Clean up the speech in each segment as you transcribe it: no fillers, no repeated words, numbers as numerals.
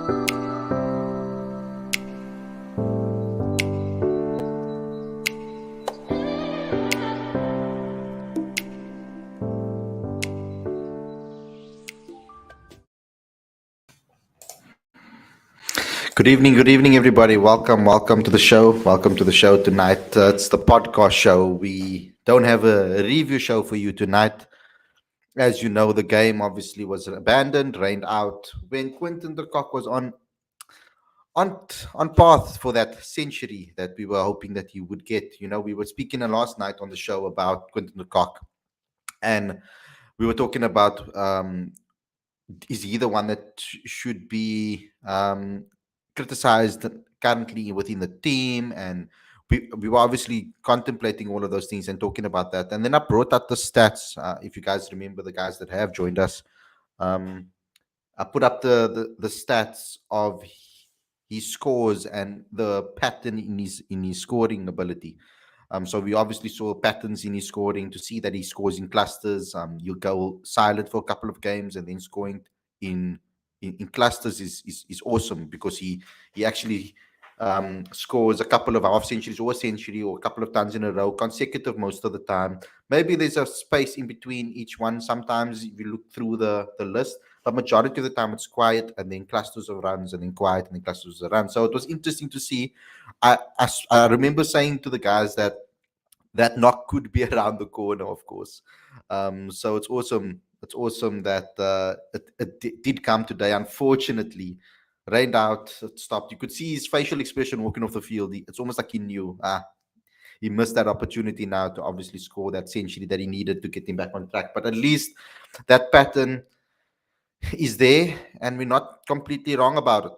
Good evening, everybody. Welcome to the show. Welcome to the show tonight. It's the podcast show. We don't have a review show for you tonight. As you know, the game obviously was abandoned, rained out when Quinton de Kock was on on path for that century that we were hoping that he would get. You know, we were speaking last night on the show about Quinton de Kock, and we were talking about is he the one that should be criticized currently within the team? And we were obviously contemplating all of those things and talking about that. And then I brought up the stats. If you guys remember, the guys that have joined us, um, I put up the stats of his scores and the pattern in his scoring ability. So we obviously saw patterns in his scoring to see that he scores in clusters. You'll go silent for a couple of games and then scoring in in clusters is awesome because he actually scores a couple of half centuries or a century or a couple of times in a row, consecutive most of the time. Maybe there's a space in between each one. Sometimes if you look through the list, but majority of the time it's quiet and then clusters of runs and then quiet and then clusters of runs. So it was interesting to see. I remember saying to the guys that that knock could be around the corner, of course. So it's awesome. It's awesome that it did come today. Unfortunately, rained out, it stopped. You could see his facial expression walking off the field. It's almost like he knew. He missed that opportunity now to obviously score that century that he needed to get him back on track. But at least that pattern is there, and we're not completely wrong about it.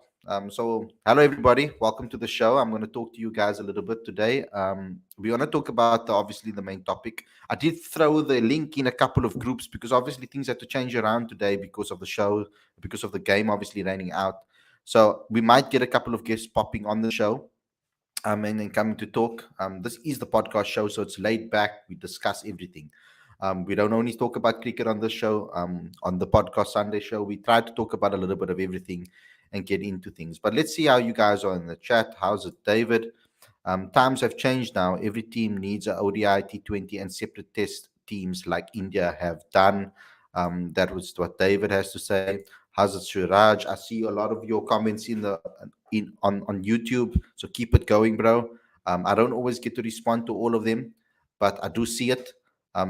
So, hello everybody, welcome to the show. I'm going to talk to you guys a little bit today. We want to talk about obviously the main topic. I did throw the link in a couple of groups because obviously things had to change around today because of the show, because of the game obviously raining out. So we might get a couple of guests popping on the show. And then coming to talk. This is the podcast show, so it's laid back. We discuss everything. We don't only talk about cricket on the show. On the podcast Sunday show, we try to talk about a little bit of everything and get into things. But let's see how you guys are in the chat. How's it, David? Times have changed now. Every team needs a ODI, T20, and separate test teams like India have done. That was what David has to say. How's it, Suraj? I see a lot of your comments on YouTube, so keep it going, bro. I don't always get to respond to all of them, but I do see it.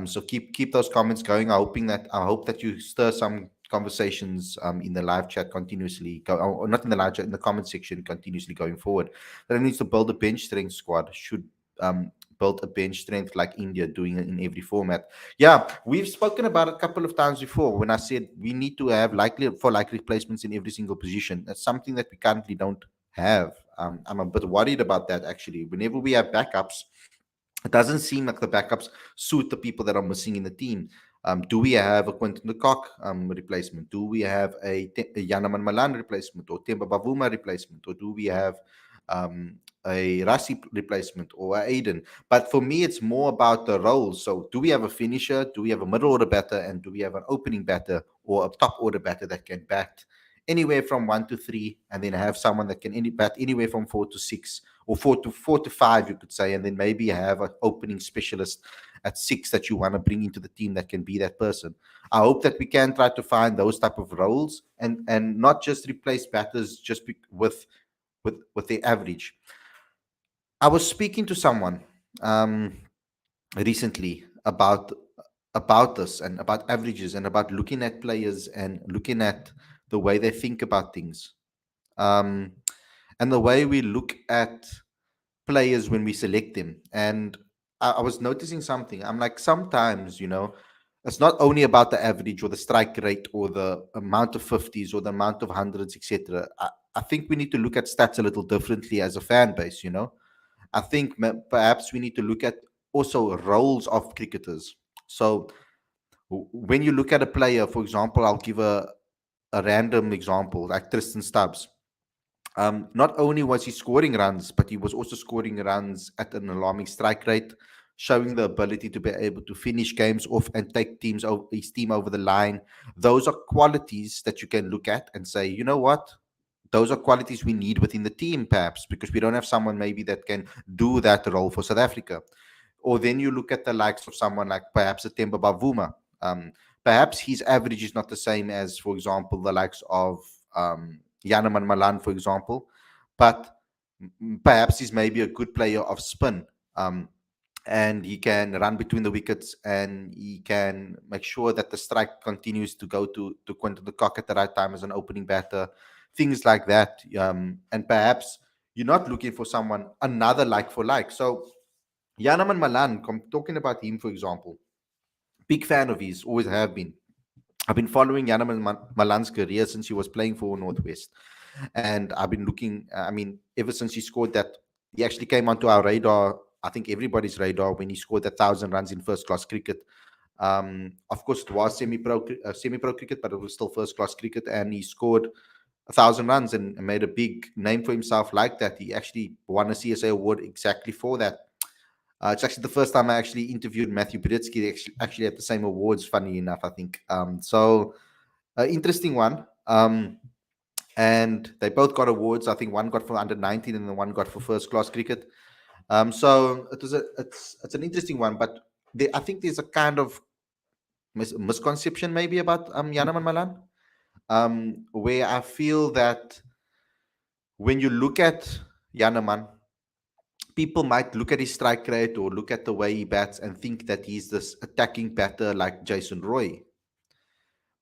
So keep those comments going. I hope that you stir some conversations in the live chat continuously, or not in the live chat, in the comment section continuously going forward. That needs to build a bench strength squad. Should build a bench strength like India doing it in every format. Yeah, we've spoken about it a couple of times before when I said we need to have likely replacements in every single position. That's something that we currently don't have. I'm a bit worried about that actually. Whenever we have backups, it doesn't seem like the backups suit the people that are missing in the team. Do we have a Quinton de Kock replacement? Do we have a Yanaman Malan replacement or Temba Bavuma replacement? Or do we have a Rasi replacement or a Aiden? But for me, it's more about the roles. So do we have a finisher? Do we have a middle order batter? And do we have an opening batter or a top order batter that can bat anywhere from 1 to 3, and then have someone that can bat anywhere from 4 to 6 or 4 to 5, you could say, and then maybe have an opening specialist at 6 that you want to bring into the team that can be that person. I hope that we can try to find those type of roles and not just replace batters just with the average. I was speaking to someone recently about this and about averages and about looking at players and looking at the way they think about things, and the way we look at players when we select them. And I was noticing something. I'm like, sometimes, it's not only about the average or the strike rate or the amount of 50s or the amount of hundreds, etc. I think we need to look at stats a little differently as a fan base. I think perhaps we need to look at also roles of cricketers. So when you look at a player, for example, I'll give a random example like Tristan Stubbs. Not only was he scoring runs, but he was also scoring runs at an alarming strike rate, showing the ability to be able to finish games off and take his team over the line. Those are qualities that you can look at and say, you know what? those are qualities we need within the team, perhaps, because we don't have someone maybe that can do that role for South Africa. Or then you look at the likes of someone like perhaps a Temba Bavuma. Perhaps his average is not the same as, for example, the likes of Yanaman Malan, for example, but perhaps he's maybe a good player of spin. And he can run between the wickets and he can make sure that the strike continues to go to Quinton de Kock at the right time as an opening batter, things like that. And perhaps you're not looking for someone another like for like. So Yanaman Malan, talking about him, for example, big fan of his, always have been. I've been following Yanaman Malan's career since he was playing for Northwest. And I've been looking, I mean, ever since he scored that, he actually came onto our radar, I think everybody's radar, when he scored 1,000 runs in first class cricket. Of course, it was semi-pro cricket, but it was still first class cricket. And he scored 1,000 runs and made a big name for himself like that. He actually won a CSA award exactly for that. It's actually the first time I actually interviewed Matthew Britsky. They actually had the same awards, funny enough, I think. So, interesting one. And they both got awards. I think one got for under 19 and the one got for first class cricket. So it's an interesting one, but I think there's a kind of misconception maybe about Yanaman Malan, where I feel that when you look at Yanaman, people might look at his strike rate or look at the way he bats and think that he's this attacking batter like Jason Roy.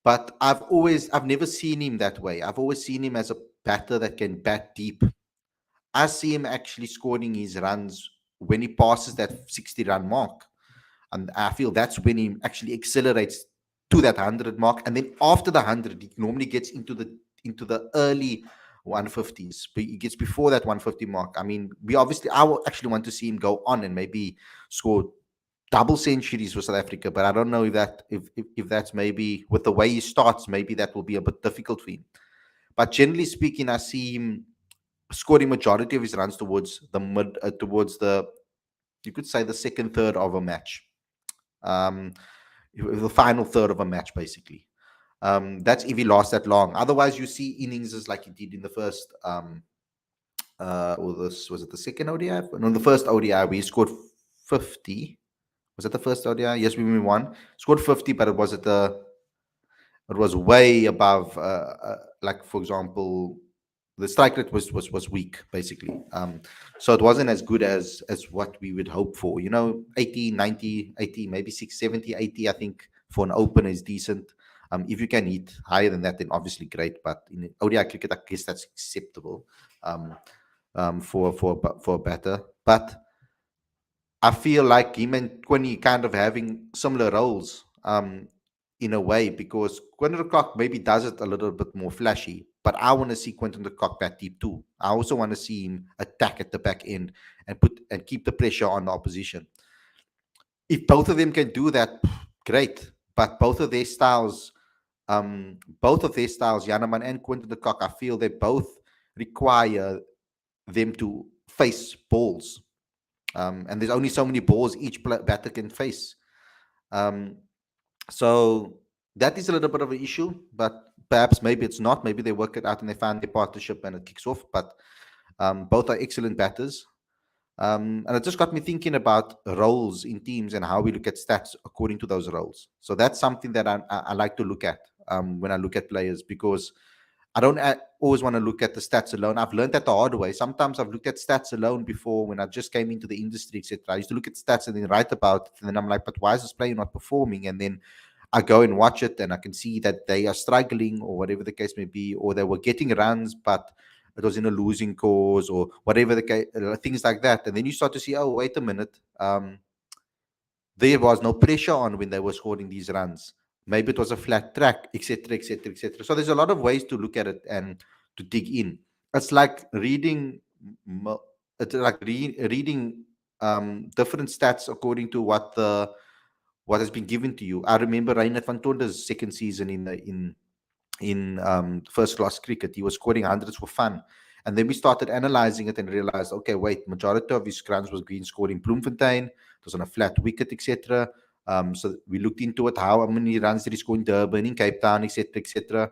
But I've never seen him that way. I've always seen him as a batter that can bat deep. I see him actually scoring his runs when he passes that 60-run mark. And I feel that's when he actually accelerates to that 100 mark. And then after the 100, he normally gets into the early 150s. But he gets before that 150 mark. I mean, I will actually want to see him go on and maybe score double centuries for South Africa. But I don't know if that's maybe with the way he starts, maybe that will be a bit difficult for him. But generally speaking, I see him scoring majority of his runs towards the you could say the second third of a match, the final third of a match, basically. That's if he lasts that long. Otherwise, you see innings like he did in the first. Or this was it the second ODI? No, the first ODI we scored 50. Was it the first ODI? Yes, we won. Scored 50, but it was way above. Like for example, the strike rate was weak, basically. So it wasn't as good as what we would hope for. 80, 90, 80, maybe 6, 70, 80, I think for an opener is decent. If you can hit higher than that, then obviously great. But in ODI cricket, I guess that's acceptable for a batter. But I feel like him and Quinny kind of having similar roles in a way, because Quinton de Kock maybe does it a little bit more flashy, but I want to see Quinton de Kock bat deep too. I also want to see him attack at the back end and keep the pressure on the opposition. If both of them can do that, great. But both of their styles, Yanaman and Quinton de Kock, I feel they both require them to face balls. And there's only so many balls each batter can face. So that is a little bit of an issue, but perhaps maybe it's not. Maybe they work it out and they find their partnership and it kicks off. But both are excellent batters. And it just got me thinking about roles in teams and how we look at stats according to those roles. So that's something that I like to look at when I look at players, because I don't always want to look at the stats alone. I've learned that the hard way. Sometimes I've looked at stats alone before when I just came into the industry, etc. I used to look at stats and then write about it. And then I'm like, but why is this player not performing? And then I go and watch it and I can see that they are struggling or whatever the case may be, or they were getting runs, but it was in a losing cause or whatever the case, things like that. And then you start to see, oh, wait a minute. There was no pressure on when they were scoring these runs. Maybe it was a flat track, etc., etc., etc. So there's a lot of ways to look at it and to dig in. It's like reading, reading different stats according to what has been given to you. I remember Reinhard van Tonder's second season in first class cricket. He was scoring hundreds for fun. And then we started analyzing it and realized, okay, wait, majority of his runs was being scored in Bloemfontein. It was on a flat wicket, etc. So we looked into it, how many runs did he score in Durban, in Cape Town, etc., etc.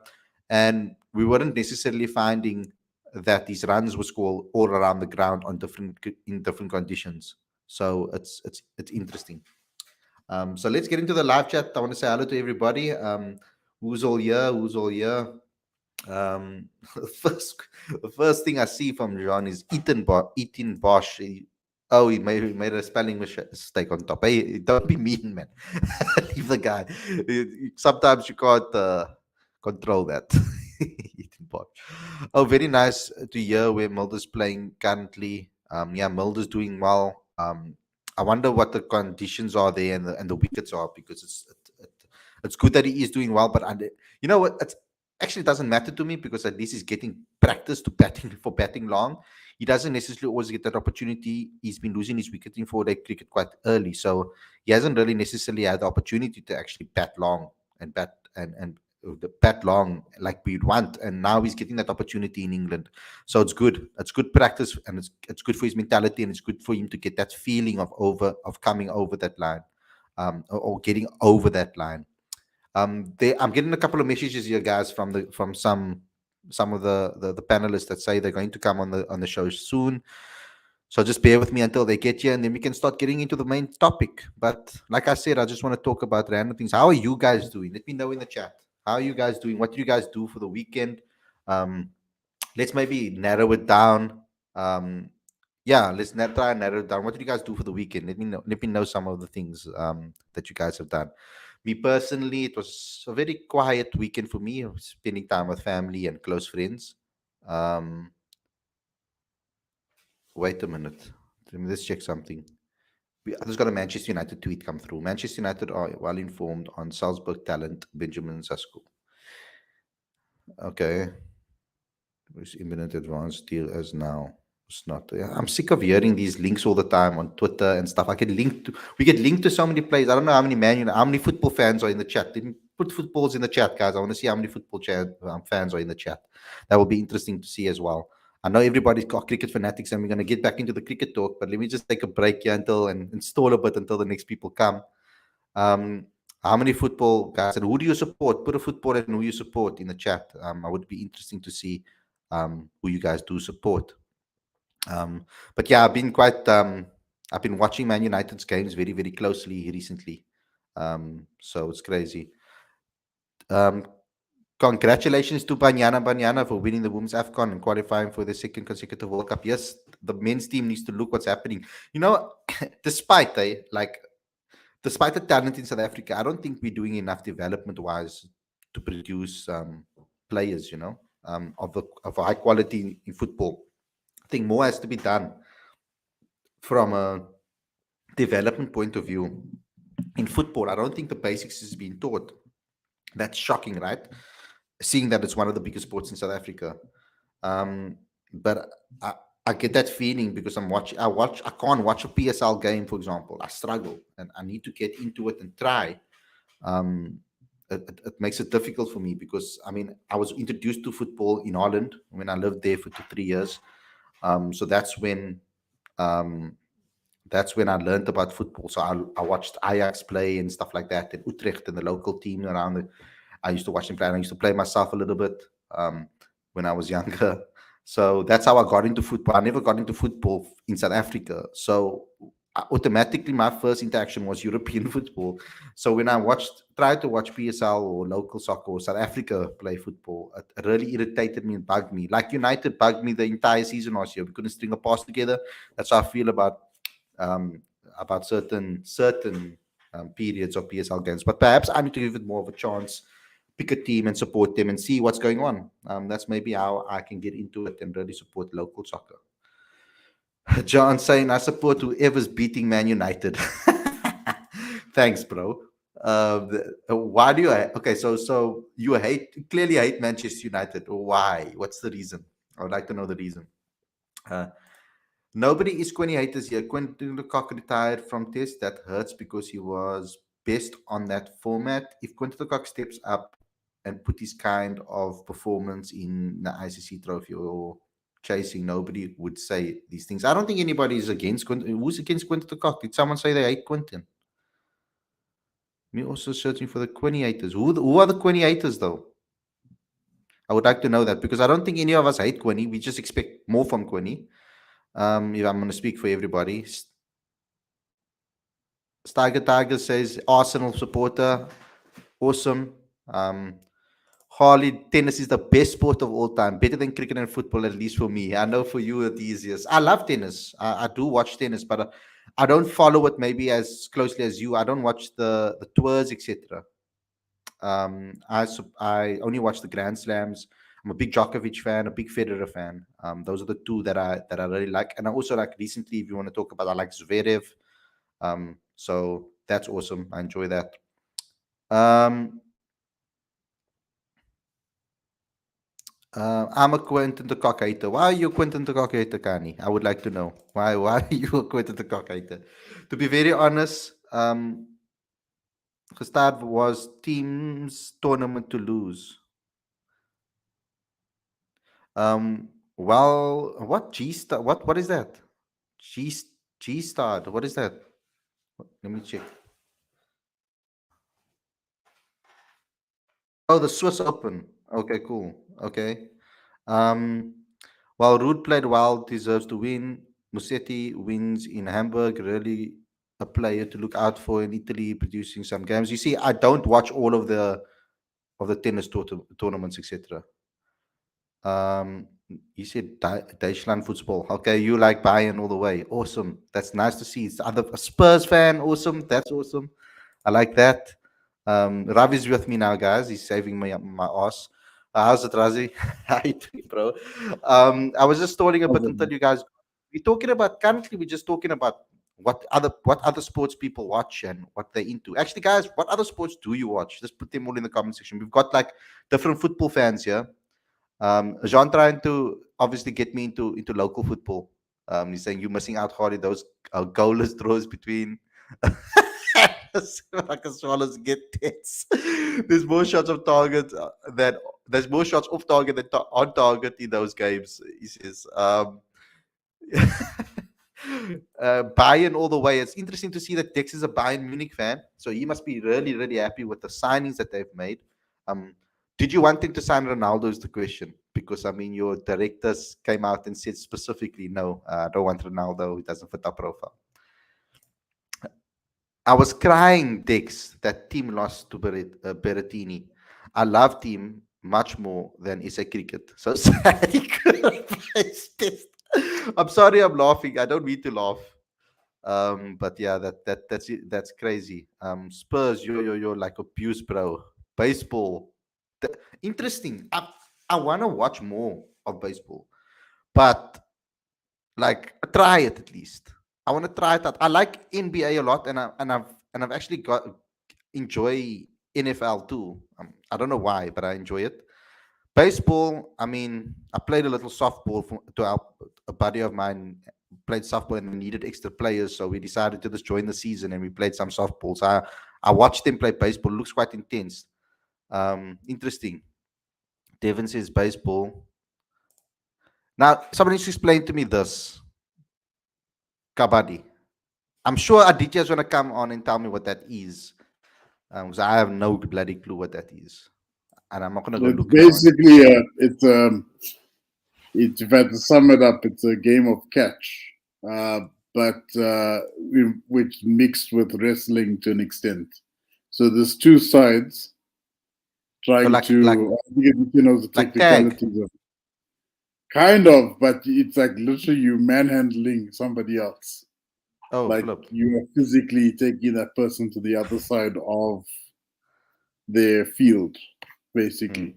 And we weren't necessarily finding that these runs were scored all around the ground on in different conditions. So it's interesting. So let's get into the live chat. I want to say hello to everybody. Who's all here? Who's all here? First, the first thing I see from John is Eaton Bosch. He made a spelling mistake on top. Hey, don't be mean, man. Leave the guy. Sometimes you can't control that. Eaton Bosch. Oh, very nice to hear where Mulder's playing currently. Yeah, Mulder's doing well. I wonder what the conditions are there and the wickets are, because it's good that he is doing well, but you know what? It's actually doesn't matter to me, because at least he's getting practice to batting for batting long. He doesn't necessarily always get that opportunity. He's been losing his wicket in 4-day cricket quite early, so he hasn't really necessarily had the opportunity to actually bat long and bat long like we'd want. And now he's getting that opportunity in England, so it's good. It's good practice, and it's good for his mentality, and it's good for him to get that feeling of coming over that line, or getting over that line. I'm getting a couple of messages here, guys, from some of the panelists that say they're going to come on the show soon. So just bear with me until they get here, and then we can start getting into the main topic. But like I said, I just want to talk about random things. How are you guys doing? Let me know in the chat. How are you guys doing? What do you guys do for the weekend? Um, let's maybe narrow it down. Um, yeah, try and narrow it down. What did you guys do for the weekend? Let me know. Let me know some of the things that you guys have done. Me personally, it was a very quiet weekend for me. I was spending time with family and close friends. Um, wait a minute. Let's check something. I just got a Manchester United tweet come through. Manchester United are well informed on Salzburg talent Benjamin Sesko. Okay. Which imminent advance deal as now. It's not. I'm sick of hearing these links all the time on Twitter and stuff. We get linked to so many players. I don't know how many football fans are in the chat. Didn't put footballs in the chat, guys. I want to see how many fans are in the chat. That will be interesting to see as well. I know everybody's got cricket fanatics, and we're going to get back into the cricket talk. But let me just take a break here and install a bit until the next people come. Um, how many football guys, and who do you support? Put a football and who you support in the chat. I would be interesting to see who you guys do support. But yeah, I've been watching Man United's games very, very closely recently. So it's crazy. Um, Congratulations to Banyana for winning the Women's AFCON and qualifying for the second consecutive World Cup. Yes, the men's team needs to look what's happening. You know, despite despite the talent in South Africa, I don't think we're doing enough development-wise to produce players, of high quality in football. I think more has to be done from a development point of view. In football, I don't think the basics is being taught. That's shocking, right? Seeing that it's one of the biggest sports in South Africa. But I get that feeling because I can't watch a PSL game, for example. I struggle and I need to get into it and try. It makes it difficult for me because I was introduced to football in Holland when I lived there for 2-3 years. So that's when I learned about football. So I watched Ajax play and stuff like that, and Utrecht and the local team around it. I used to watch them play, and I used to play myself a little bit when I was younger. So that's how I got into football. I never got into football in South Africa. So automatically, my first interaction was European football. So when I tried to watch PSL or local soccer or South Africa play football, it really irritated me and bugged me. Like United bugged me the entire season last year. We couldn't string a pass together. That's how I feel about certain periods of PSL games. But perhaps I need to give it more of a chance, pick a team and support them and see what's going on. That's maybe how I can get into it and really support local soccer. John saying, I support whoever's beating Man United. Thanks, bro. Why do you okay? So you clearly hate Manchester United. Why? What's the reason? I would like to know the reason. Nobody is Quinny haters here. Quentin de Kock retired from Test. That hurts because he was best on that format. If Quentin de Kock steps up and put his kind of performance in the ICC trophy or chasing, nobody would say these things. I don't think anybody is against Quentin. Who's against Quentin de Kock? Did someone say they hate Quentin? Me also searching for the Quinny haters. Who are the Quinny haters, though? I would like to know that because I don't think any of us hate Quinny. We just expect more from Quinny. If I'm going to speak for everybody, Tiger says Arsenal supporter, awesome. Um, Harley, tennis is the best sport of all time, better than cricket and football, at least for me. I know for you it's easiest. I love tennis. I do watch tennis, but I don't follow it maybe as closely as you. I don't watch the tours, etc. I only watch the Grand Slams. I'm a big Djokovic fan, a big Federer fan. Those are the two that I really like, and I also like recently. If you want to talk about, I like Zverev. So that's awesome. I enjoy that. Um, I'm a Quentin the Cock hater. Why are you Quentin the Cock hater, Kani? I would like to know. Why are you a Quentin the Cock hater? To be very honest, Gestad was team's tournament to lose. Well, what G star? What is that? G G star? What is that? Let me check. Oh, the Swiss Open. Okay, cool. Okay. Um, while Ruud played well, deserves to win. Musetti wins in Hamburg. Really a player to look out for in Italy, producing some games. You see, I don't watch all of the tennis tournaments, etc. Um, you said Deutschland football. Okay, you like Bayern all the way. Awesome. That's nice to see. It's other a Spurs fan. Awesome. That's awesome. I like that. Ravi's with me now, guys. He's saving my ass. How's it, Razi? How you doing, bro? I was just stalling a bit until you guys. We're talking about currently. We're just talking about what other sports people watch and what they're into. Actually, guys, what other sports do you watch? Just put them all in the comment section. We've got like different football fans here. Jean trying to obviously get me into local football. He's saying you're missing out, Hardy. Those goalless draws between like as well as get hits. There's more shots of target than there's more shots off target than on target in those games. He says. Bayern all the way. It's interesting to see that Dex is a Bayern Munich fan, so he must be really, really happy with the signings that they've made. Um, did you want him to sign Ronaldo? Is the question because I mean your directors came out and said specifically, no, I don't want Ronaldo. He doesn't fit our profile. I was crying, Dex, that team lost to Berrettini. I love team much more than SA Cricket. So sad he couldn't place test. I'm sorry, I'm laughing. I don't mean to laugh. But yeah, that's it. That's crazy. Spurs, yo, like abuse, bro. Baseball, interesting. I want to watch more of baseball, but like try it at least. I want to try it out. I like NBA a lot, and I've actually got enjoy NFL too. I don't know why, but I enjoy it. Baseball, I mean, I played a little softball to help a buddy of mine played softball and needed extra players, so we decided to just join the season and we played some softballs. I watched them play baseball. It looks quite intense. Interesting. Devin says baseball. Now, somebody needs to explain to me this. Kabaddi. I'm sure Aditya's going to come on and tell me what that is. Because I have no bloody clue what that is. And I'm not going to go It's look it up. basically it's if I had to sum it up, it's a game of catch, but which mixed with wrestling to an extent. So there's two sides So trying to. I think you know the like tag. technicalities of kind of, but it's like literally you manhandling somebody else. Oh, Like flip. you are physically taking that person to the other side of their field, basically.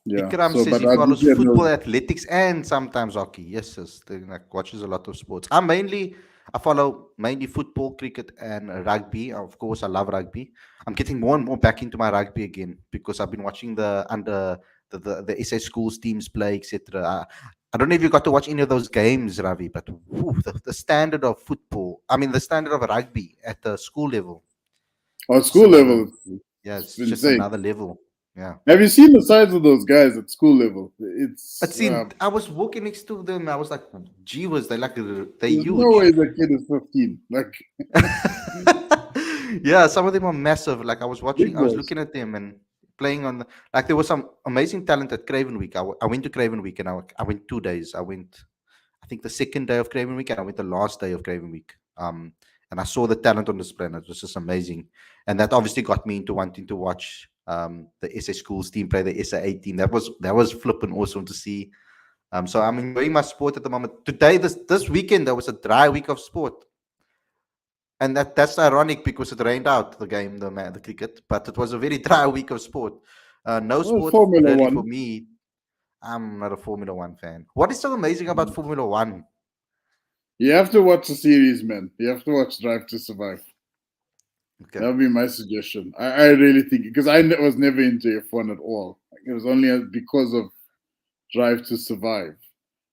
Yeah. Ikram So, says but he I did follows get football, no. athletics, and sometimes hockey. Yes, yes. Like watches a lot of sports. I follow mainly football, cricket, and rugby. Of course, I love rugby. I'm getting more and more back into my rugby again because I've been watching the SA schools teams play, etc. I don't know if you got to watch any of those games, Ravi, but the standard of football. I mean, the standard of rugby at the school level. On It's school another. level, Yeah, it's it's just insane. another level. Yeah. Have you seen the size of those guys at school level? But see, I was walking next to them. I was like, "Gee, was they like they're There's no huge?" way the kid is 15. Like Yeah, some of them are massive. Like I was big watching, I was boys. looking at them, and playing on like there was some amazing talent at Craven Week. I went to Craven Week and I went 2 days. I went, I think the second day of Craven Week and I went the last day of Craven Week. And I saw the talent on display and it was just amazing. And that obviously got me into wanting to watch the SA schools team play the SA 18. That was flipping awesome to see. So I'm enjoying my sport at the moment. Today, this weekend, there was a dry week of sport. And that's ironic because it rained out the game, the cricket, but it was a very dry week of sport. No Well, sport Formula really for One. me. I'm not a Formula One fan. What is so amazing about Formula One? You have to watch the series, man. You have to watch Drive to Survive. Okay. That would be my suggestion. I really think, because was never into F1 at all. It was only because of Drive to Survive.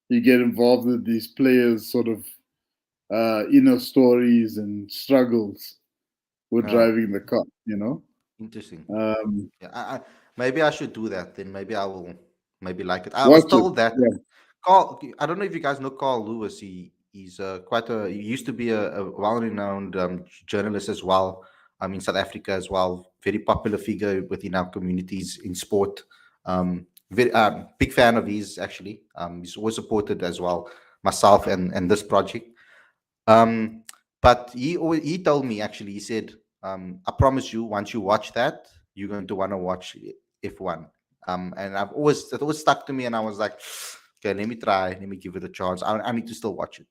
You get involved with these players' sort of inner stories and struggles with driving the car, you know? Interesting. Um, Yeah, maybe I should do that. Then maybe I will maybe like it. I was Watch it. told that Yeah. Carl. I don't know if you guys know Carl Lewis. He's quite a. He used to be a well-renowned journalist as well. In South Africa as well. Very popular figure within our communities in sport. Very big fan of his actually. He's always supported as well myself and this project. Um, but he told me actually. He said, "I promise you, once you watch that, you're going to want to watch F1." And it always stuck to me, and I was like, "Okay, let me try. Let me give it a chance. I need to still watch it."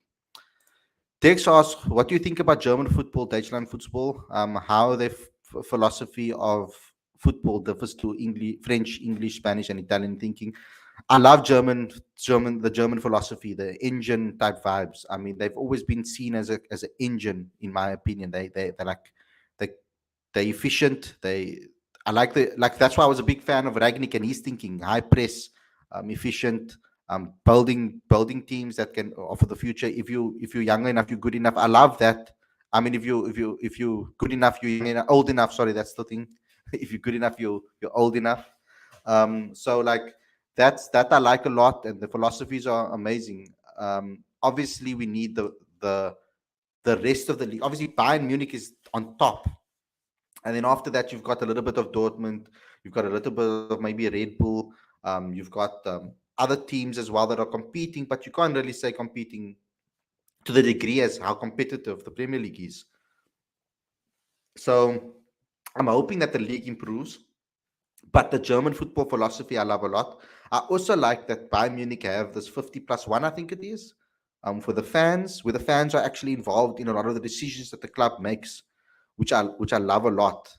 Tex asks, "What do you think about German football, Deutschland football? How their philosophy of football differs to English, French, English, Spanish, and Italian thinking?" I love the German philosophy, the engine type vibes. I mean, they've always been seen as an engine, in my opinion. They're like they they're efficient. I like that's why I was a big fan of Ragnick and his thinking, high press, efficient, building teams that can offer the future. If you're young enough, you're good enough. I love that. I mean, if you good enough, you're young enough, old enough. Sorry, that's the thing. If you're good enough, you're old enough. So like that I like a lot, and the philosophies are amazing. Obviously, we need the rest of the league. Obviously, Bayern Munich is on top, and then after that, you've got a little bit of Dortmund, you've got a little bit of maybe Red Bull, you've got other teams as well that are competing, but you can't really say competing to the degree as how competitive the Premier League is. So I'm hoping that the league improves. But the German football philosophy I love a lot. I also like that Bayern Munich have this 50 plus one, I think it is, for the fans, where the fans are actually involved in a lot of the decisions that the club makes, which I love a lot.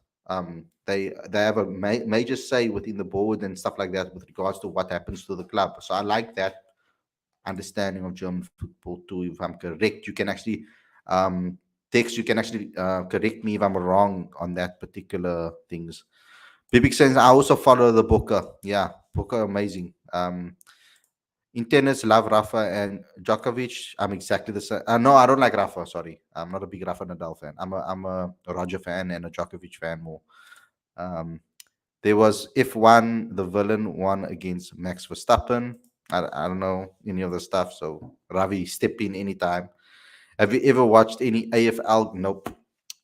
They have a major say within the board and stuff like that with regards to what happens to the club. So I like that understanding of German football too. If I'm correct, you can actually text. You can actually correct me if I'm wrong on that particular things. Big sense. I also follow the Booker. Yeah, Booker amazing. In tennis, love Rafa and Djokovic. I'm exactly the same. No, I don't like Rafa. Sorry, I'm not a big Rafa Nadal fan. I'm a Roger fan and a Djokovic fan more. Um, there was F1, the villain won against Max Verstappen. I don't know any of the stuff. So Ravi, step in anytime. Have you ever watched any AFL? Nope.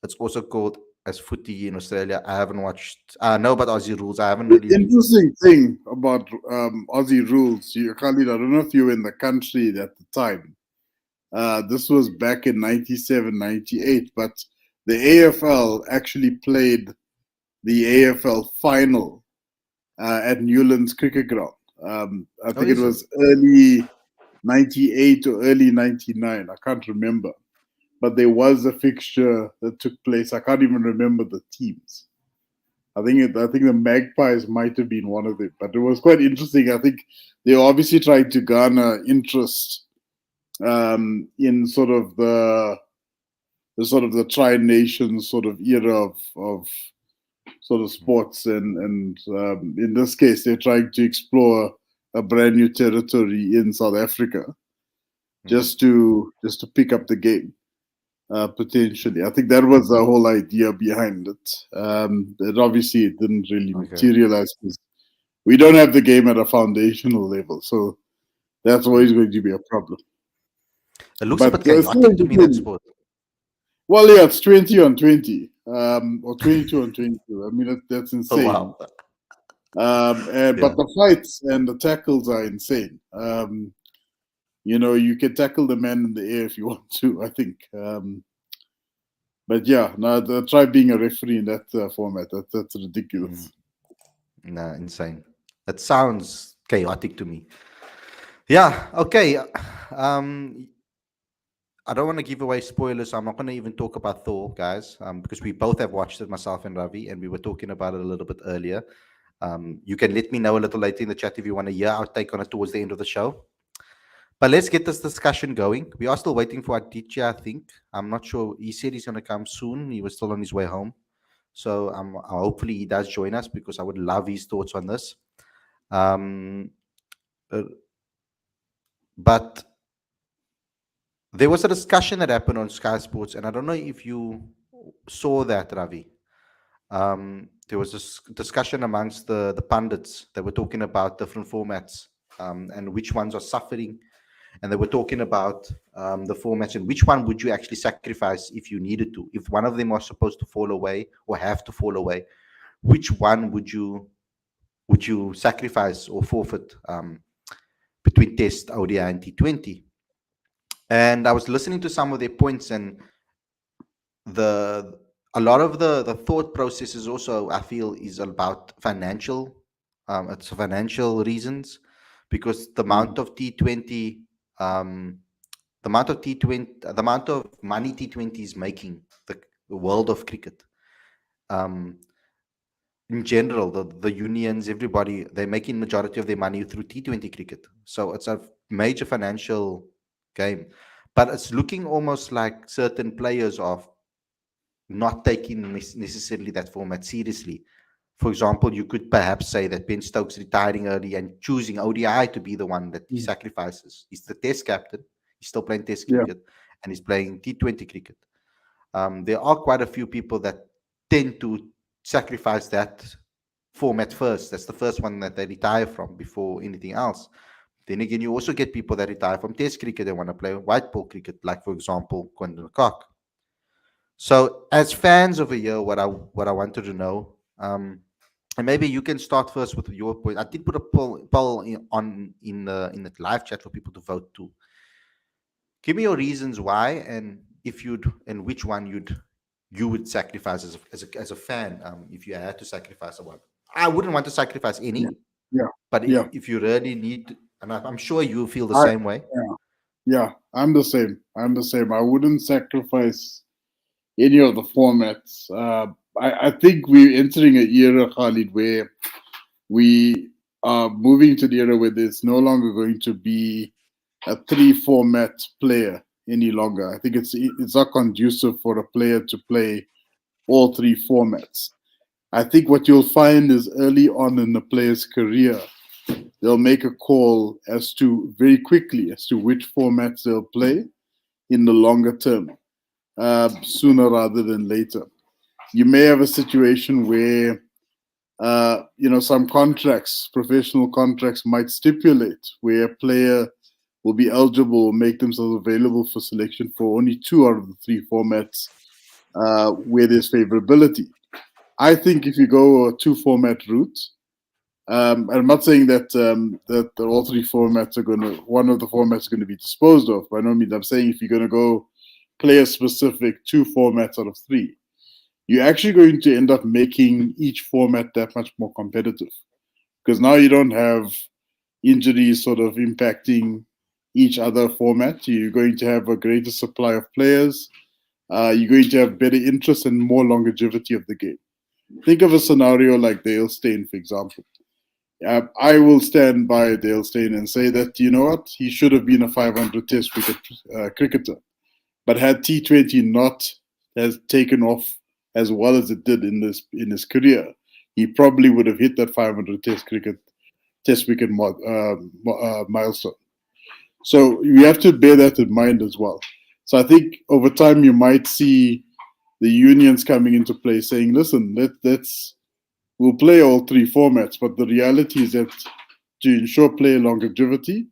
It's also called as footy in Australia. I haven't watched. No, but Aussie rules. I haven't The really. interesting thing about Aussie rules, Khalid, I don't know if you were in the country at the time. This was back in 97, 98, but the AFL actually played the AFL final at Newlands Cricket Ground. I think it Is it? was early 98 or early 99. I can't remember. But there was a fixture that took place. I can't even remember the teams. I think the Magpies might have been one of them, but it was quite interesting. I think they were obviously trying to garner interest in sort of the Tri Nations sort of era of sort of sports, and in this case, they're trying to explore a brand new territory in South Africa, just to pick up the game. Potentially, I think that was the whole idea behind it. It obviously it didn't really Okay. materialize because we don't have the game at a foundational level, so that's always going to be a problem. It looks a But bit still chaotic to me, that entertaining. sport. Well, yeah, it's 20 on 20, or 22 on 22. I mean, that's Oh insane. wow. But the fights and the tackles are insane. You can tackle the man in the air if you want to, I think. But yeah, no, try being a referee in that format. That's ridiculous. Nah, insane. That sounds chaotic to me. Yeah. Okay. I don't want to give away spoilers. So I'm not going to even talk about Thor, guys, because we both have watched it, myself and Ravi, and we were talking about it a little bit earlier. You can let me know a little later in the chat if you want to hear our take on it towards the end of the show. But let's get this discussion going. We are still waiting for Aditya, I think. I'm not sure. He said he's going to come soon. He was still on his way home. So hopefully he does join us because I would love his thoughts on this. Um, uh, but there was a discussion that happened on Sky Sports, and I don't know if you saw that, Ravi. There was this discussion amongst the pundits that were talking about different formats and which ones are suffering. And they were talking about the formats and which one would you actually sacrifice if you needed to. If one of them are supposed to fall away or have to fall away, which one would you sacrifice or forfeit between Test, ODI, and T20? And I was listening to some of their points, and a lot of the thought process is also, I feel, is about financial. It's financial reasons, because the amount of T20, the amount of T20, the amount of money T20 is making the world of cricket. In general, the unions, everybody, they're making majority of their money through T20 cricket. So it's a major financial game. But it's looking almost like certain players are not taking necessarily that format seriously. For example, you could perhaps say that Ben Stokes retiring early and choosing ODI to be the one that he sacrifices. He's the Test captain. He's still playing Test cricket, and he's playing T20 cricket. There are quite a few people that tend to sacrifice that format first. That's the first one that they retire from before anything else. Then again, you also get people that retire from Test cricket and want to play white ball cricket, like, for example, Quinton Cock. So, as fans over here, what I wanted to know, and maybe you can start first with your point. I did put a poll in the live chat for people to vote too. Give me your reasons why, and if you'd, and which one you would sacrifice as a fan, if you had to sacrifice one. I wouldn't want to sacrifice any, but if you really need, and I'm sure you feel the same way. I'm the same. I wouldn't sacrifice any of the formats. I think we're entering an era, Khalid, where we are moving to the era where there's no longer going to be a 3-format player any longer. I think it's not conducive for a player to play all 3 formats. I think what you'll find is early on in the player's career, they'll make a call very quickly as to which formats they'll play in the longer term, sooner rather than later. You may have a situation where some contracts, professional contracts, might stipulate where a player will be eligible, make themselves available for selection for only 2 out of the 3 formats where there's favorability. I think if you go a 2-format route, I'm not saying that that all 3 formats are one of the formats is going to be disposed of. By no means, I'm saying if you're going to go player-specific 2 formats out of 3, you're actually going to end up making each format that much more competitive, because now you don't have injuries sort of impacting each other format. You're going to have a greater supply of players. You're going to have better interest and more longevity of the game. Think of a scenario like Dale Steyn, for example. I will stand by Dale Steyn and say that, you know what, he should have been a 500 Test cricketer. But had T20 not has taken off as well as it did in his career, he probably would have hit that 500 Test wicket milestone. So you have to bear that in mind as well. So I think over time you might see the unions coming into play saying, listen, we'll play all 3 formats, but the reality is that to ensure player longevity,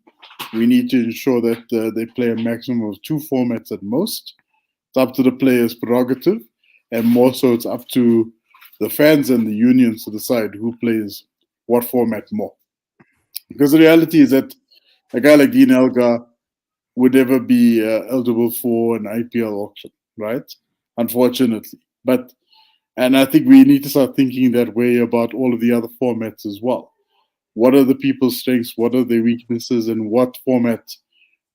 we need to ensure that they play a maximum of 2 formats at most. It's up to the player's prerogative, and more so it's up to the fans and the unions to decide who plays what format more. Because the reality is that a guy like Dean Elgar would never be eligible for an IPL auction, right? Unfortunately. And I think we need to start thinking that way about all of the other formats as well. What are the people's strengths? What are their weaknesses? And what format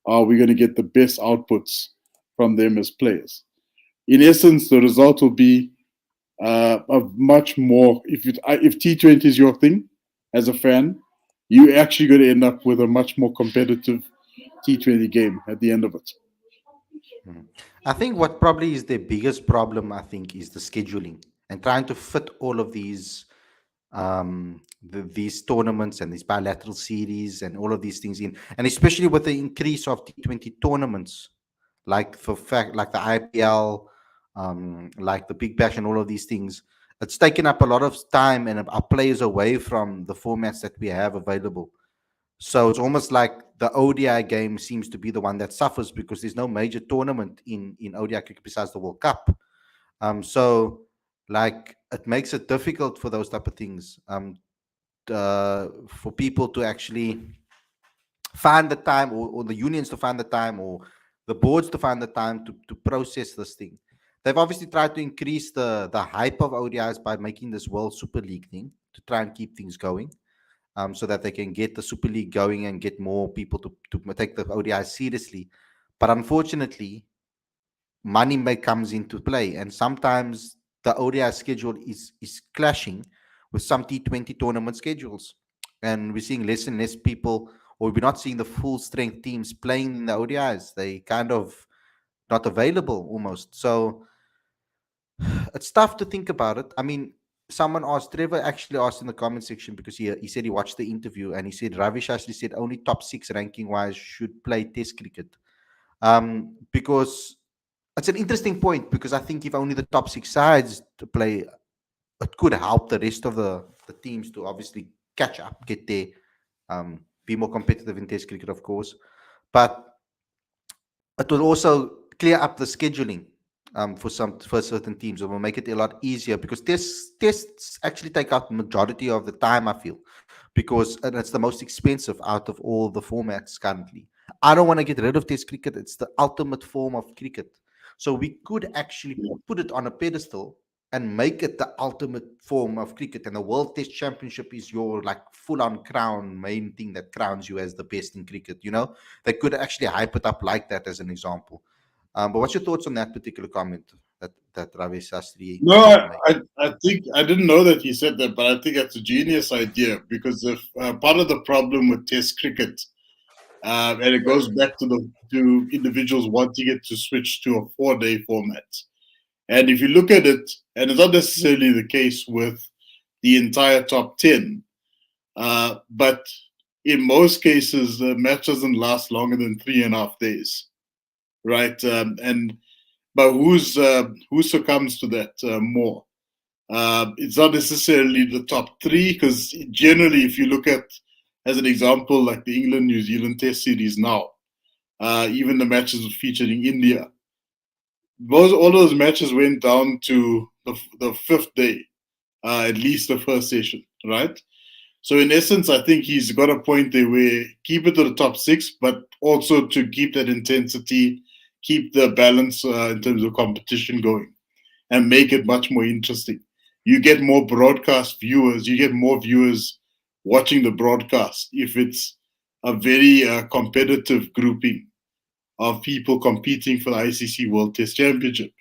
are we going to get the best outputs from them as players? In essence, the result will be a much more, if T20 is your thing as a fan, you're actually going to end up with a much more competitive T20 game at the end of it. I think what probably is the biggest problem, I think, is the scheduling and trying to fit all of these tournaments and these bilateral series and all of these things in, and especially with the increase of T20 tournaments, like like the IPL, like the Big Bash and all of these things. It's taken up a lot of time and our players away from the formats that we have available. So it's almost like the ODI game seems to be the one that suffers because there's no major tournament in ODI cricket besides the World Cup. So like it makes it difficult for those type of things. For people to actually find the time, or the unions to find the time, or the boards to find the time to process this thing. They've obviously tried to increase the hype of ODIs by making this World Super League thing to try and keep things going. So that they can get the Super League going and get more people to take the ODI seriously. But unfortunately, money comes into play, and sometimes the ODI schedule is clashing with some T20 tournament schedules, and we're seeing less and less people, or we're not seeing the full strength teams playing in the ODIs. They kind of not available almost. So it's tough to think about it. I mean, someone asked, Trevor actually asked in the comment section, because he said he watched the interview, and he said Ravi Shastri said only top 6 ranking wise should play test cricket. Because it's an interesting point, because I think if only the top 6 sides to play, it could help the rest of the teams to obviously catch up, get there, be more competitive in test cricket, of course. But it will also clear up the scheduling for certain teams. It will make it a lot easier, because tests actually take out the majority of the time, I feel, because it's the most expensive out of all the formats currently. I don't want to get rid of test cricket. It's the ultimate form of cricket. So we could actually put it on a pedestal and make it the ultimate form of cricket. And the World Test Championship is your like full-on crown, main thing that crowns you as the best in cricket. They could actually hype it up like that, as an example. But what's your thoughts on that particular comment that Ravi Sastry? No, I think I didn't know that he said that, but I think that's a genius idea, because if part of the problem with Test cricket, and it goes back to individuals wanting it to switch to a 4-day format. And if you look at it, and it's not necessarily the case with the entire top 10, but in most cases, the match doesn't last longer than 3.5 days, right? But who succumbs to that more? It's not necessarily the top 3, because generally, if you look at, as an example, like the England-New Zealand Test series now, even the matches featuring India, all those matches went down to the 5th day, at least the first session, right? So in essence, I think he's got a point there where keep it to the top 6, but also to keep that intensity, keep the balance in terms of competition going, and make it much more interesting. You get more broadcast viewers, you get more viewers watching the broadcast if it's a very competitive grouping of people competing for the ICC World Test Championship.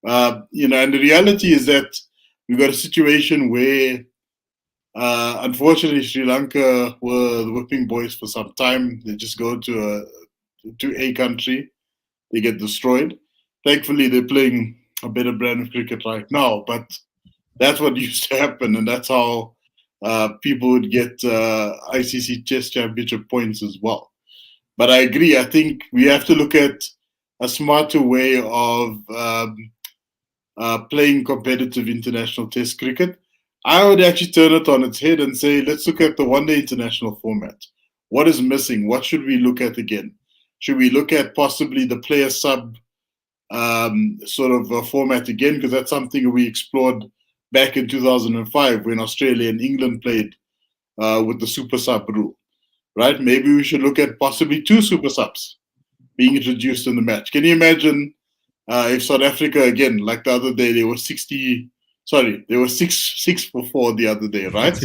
And the reality is that we've got a situation where, unfortunately, Sri Lanka were the whipping boys for some time. They just go to a country, they get destroyed. Thankfully, they're playing a better brand of cricket right now, but that's what used to happen, and that's how people would get ICC Test Championship points as well. But I agree. I think we have to look at a smarter way of playing competitive international Test cricket. I would actually turn it on its head and say, let's look at the one-day international format. What is missing? What should we look at again? Should we look at possibly the player sub sort of format again? Because that's something we explored back in 2005 when Australia and England played with the super sub rule, right? Maybe we should look at possibly two super subs being introduced in the match. Can you imagine if South Africa, again, like the other day, they were 60, sorry, they were 6 for 4 the other day, right?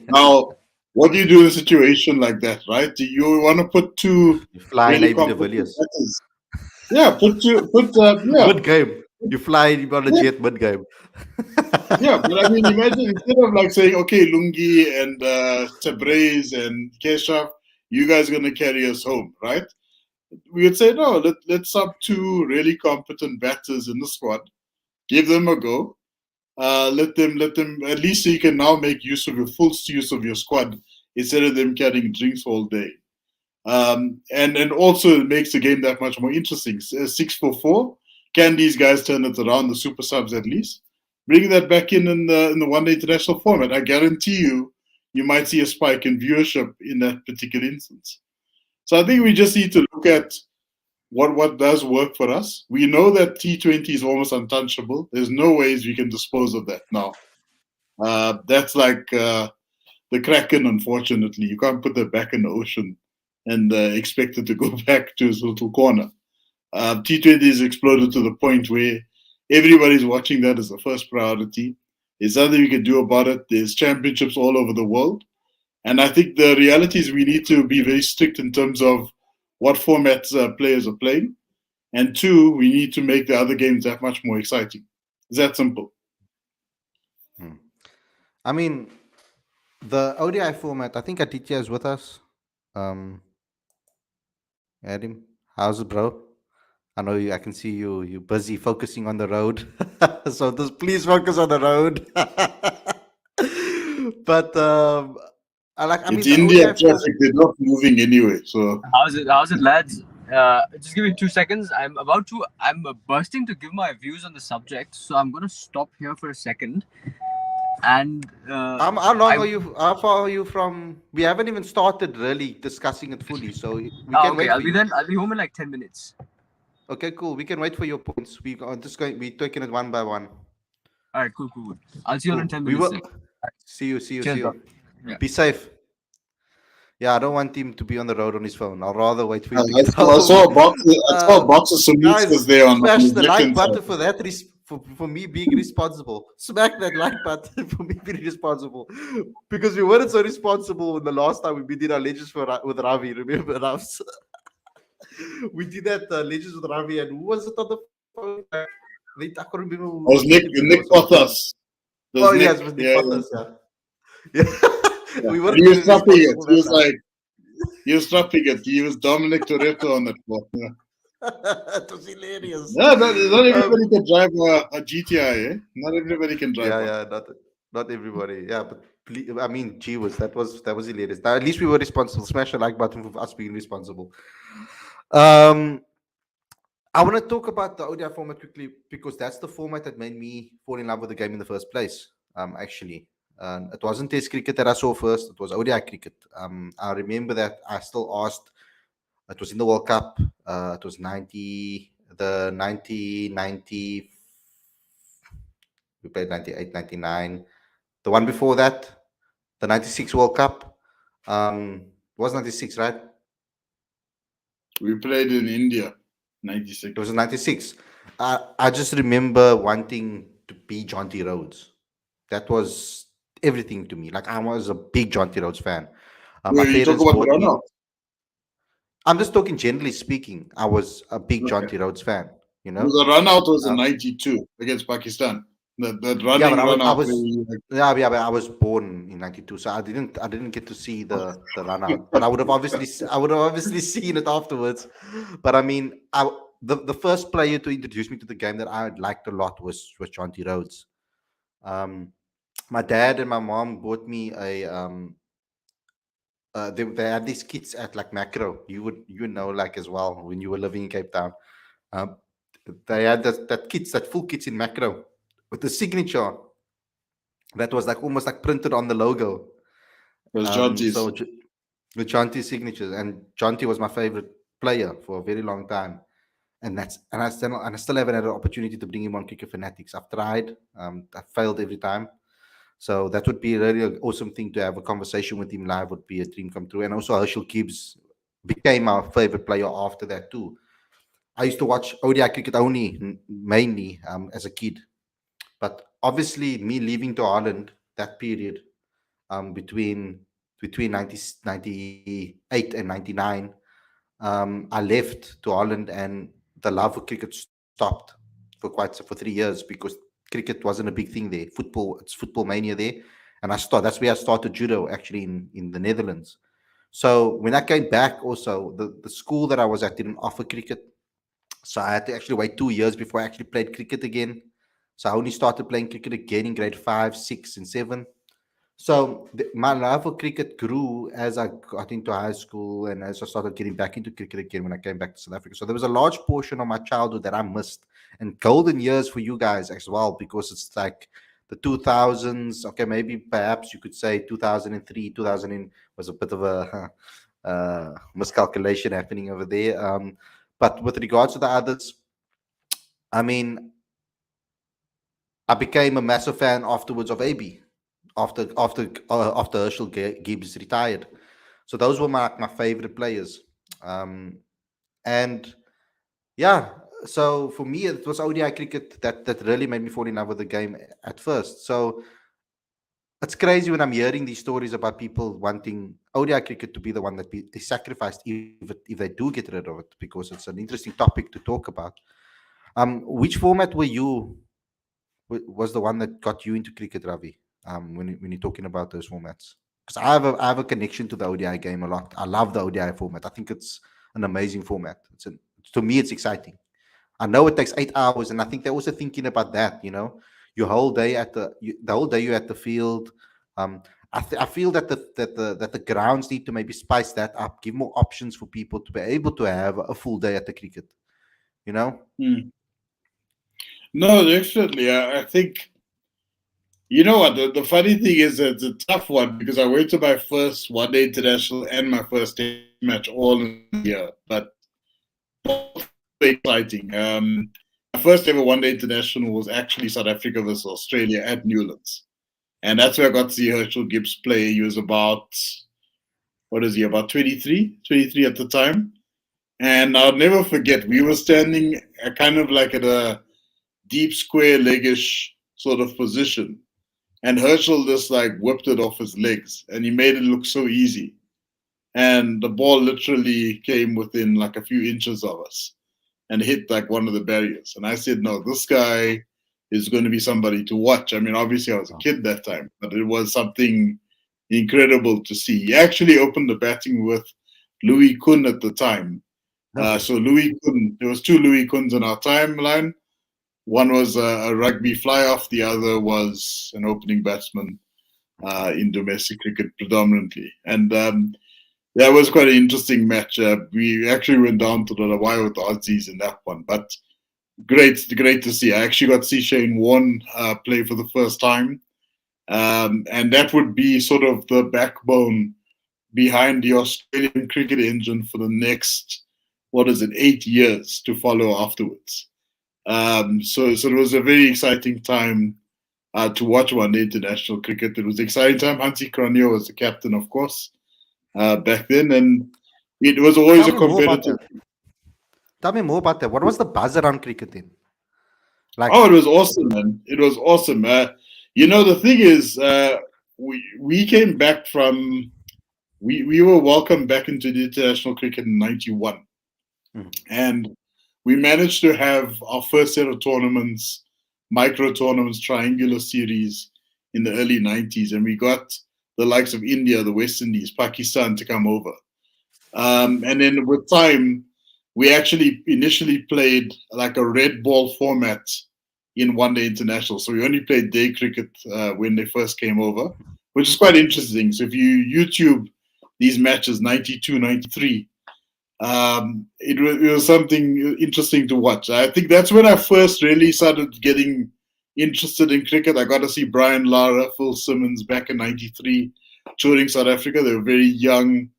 Now, what do you do in a situation like that, right? Do you want to put two You fly in really AB de competent Villiers. batters? Yeah, yeah, Mid game. You fly on a yeah, jet mid game. yeah. But I mean, imagine instead of like saying, okay, Lungi and Tabriz and Keshav, you guys are going to carry us home, right? We would say, no, let's sub two really competent batters in the squad, give them a go. Let them at least so you can now make use of your full use of your squad instead of them carrying drinks all day. And also it makes the game that much more interesting. 6 for 4. Can these guys turn it around? The super subs at least bring that back in the one day international format. I guarantee you might see a spike in viewership in that particular instance. So I think we just need to look at what does work for us. We know that T20 is almost untouchable. There's no ways we can dispose of that now. That's like the Kraken, unfortunately. You can't put that back in the ocean and expect it to go back to its little corner. T20 has exploded to the point where everybody's watching that as the first priority. There's nothing we can do about it. There's championships all over the world. And I think the reality is we need to be very strict in terms of what formats players are playing. And two, we need to make the other games that much more exciting. It's that simple. I mean, the ODI format, I think Aditya is with us. Adam, how's it, bro? I know you. I can see you. You're busy focusing on the road. So just please focus on the road. But I like. I It's mean, the India ODI format. traffic. They're not moving anyway. So How's it, lads? Just give me 2 seconds. I'm bursting to give my views on the subject, so I'm gonna stop here for a second. And How long are you? How far are you from? We haven't even started really discussing it fully, so we can okay, wait for you. I'll be home in like 10 minutes. Okay, cool. We can wait for your points. We are just going. We're taking it one by one. All right, cool. I'll see you all in Cool. 10 We minutes. will. See you. See you. Cheers, See bro. you. Yeah. Be safe. Yeah, I don't want him to be on the road on his phone. I'll rather wait for you to I get saw, I home. saw a box. I saw a box of Guys, solutions there on smash the the like left-hand button side. for that. For me being responsible. Smack that like button for me being responsible. Because we weren't so responsible when the last time we did our legends with Ravi. Remember, Ravs? We did that legends with Ravi, and who was it on the phone? I can't remember. Who It was Nick Pothas. Oh yes, Nick. it was Nick Yeah, Potters. Yeah. yeah. We And weren't he was very strapping it. responsible He that was time. like, he was strapping it. He was Dominic Toretto on that floor. Yeah. It was hilarious. Yeah, not everybody can drive a GTI. Eh? Not everybody can drive one. Yeah, not everybody. Yeah, but I mean, gee, that was hilarious. Now, at least we were responsible. Smash the like button for us being responsible. I want to talk about the ODI format quickly because that's the format that made me fall in love with the game in the first place. Actually, it wasn't Test cricket that I saw first; it was ODI cricket. I remember that I still asked. It was in the World Cup. It was 1990. We played 98, 99. The one before that, the 96 World Cup. It was 96, right? We played in India, 96. It was 96. I just remember wanting to be Jonty Rhodes. That was everything to me. Like, I was a big Jonty Rhodes fan. My You talk parents about the bought me. run-out. I'm just talking generally speaking. I was a big Okay. Jonty Rhodes fan. You know. The run-out was in 92 against Pakistan. That running run-out. But I was born in '92, so I didn't get to see the run out. But I would have obviously seen it afterwards. But I mean, the first player to introduce me to the game that I liked a lot was Jonty Rhodes. My dad and my mom bought me a they had these kits at like Macro. You know, like as well when you were living in Cape Town. They had that full kits in Macro with the signature that was like almost like printed on the logo. It was Jonty's. So with Jonty's signatures, and Jonty was my favorite player for a very long time. And I still haven't had an opportunity to bring him on Cricket Fanatics. I've tried, I failed every time. So that would be really an awesome thing to have a conversation with him live. Would be a dream come true. And also Herschel Gibbs became our favorite player after that too. I used to watch ODI cricket only, mainly as a kid. But obviously, me leaving to Holland that period between 98 and 99, I left to Holland, and the love for cricket stopped for 3 years because cricket wasn't a big thing there. It's football mania there, and that's where I started judo actually in the Netherlands. So when I came back, also the school that I was at didn't offer cricket, so I had to actually wait 2 years before I actually played cricket again. So I only started playing cricket again in grade 5, 6, and 7. So my love for cricket grew as I got into high school and as I started getting back into cricket again when I came back to South Africa. So there was a large portion of my childhood that I missed, and golden years for you guys as well, because it's like the 2000s. Okay, maybe perhaps you could say 2003, 2000 was a bit of a miscalculation happening over there. But with regards to the others, I mean, I became a massive fan afterwards of AB after Herschel Gibbs retired. So those were my favorite players. Um, and yeah, so for me it was ODI cricket that really made me fall in love with the game at first. So it's crazy when I'm hearing these stories about people wanting ODI cricket to be the one that is sacrificed if they do get rid of it, because it's an interesting topic to talk about. Which format was the one that got you into cricket, Ravi? When you're talking about those formats, because I have a connection to the ODI game a lot. I love the ODI format. I think it's an amazing format. To me, it's exciting. I know it takes 8 hours, and I think they're also thinking about that. Your whole day the whole day you're at the field. I feel that the grounds need to maybe spice that up, give more options for people to be able to have a full day at the cricket. You know. Hmm. No, definitely. I think, you know what, the funny thing is that it's a tough one because I went to my first one day international and my first test match all in a year, but both were exciting. My first ever one day international was actually South Africa versus Australia at Newlands. And that's where I got to see Herschel Gibbs play. He was about, what is he, about 23 at the time. And I'll never forget, we were standing kind of like at a deep square leggish sort of position. And Herschel just like whipped it off his legs and he made it look so easy. And the ball literally came within like a few inches of us and hit like one of the barriers. And I said, no, this guy is going to be somebody to watch. I mean, obviously I was a kid that time, but it was something incredible to see. He actually opened the batting with Louis Kuhn at the time. So Louis Kuhn, there was two Louis Kuhns in our timeline. One was a rugby fly-off. The other was an opening batsman in domestic cricket predominantly. And that was quite an interesting match. We actually went down to the wire with the Aussies in that one. But great to see. I actually got to see Shane Warne play for the first time. And that would be sort of the backbone behind the Australian cricket engine for the next, 8 years to follow afterwards. So it was a very exciting time to watch one day international cricket. It was an exciting time. Hansi Cronje was the captain, of course, back then, and it was always a competitive. Tell me more about that. What was the buzz around cricket then? It was awesome, man. It was awesome. The thing is, we came back from, we were welcomed back into the international cricket in '91, and we managed to have our first set of tournaments, micro tournaments, triangular series in the early '90s, and we got the likes of India, the West Indies, Pakistan to come over. And then with time, we actually initially played like a red ball format in one day international. So we only played day cricket when they first came over, which is quite interesting. So if you YouTube these matches, 92, 93, it was something interesting to watch. I think that's when I first really started getting interested in cricket. I got to see Brian Lara, Phil Simmons back in '93 touring South Africa. They were very young,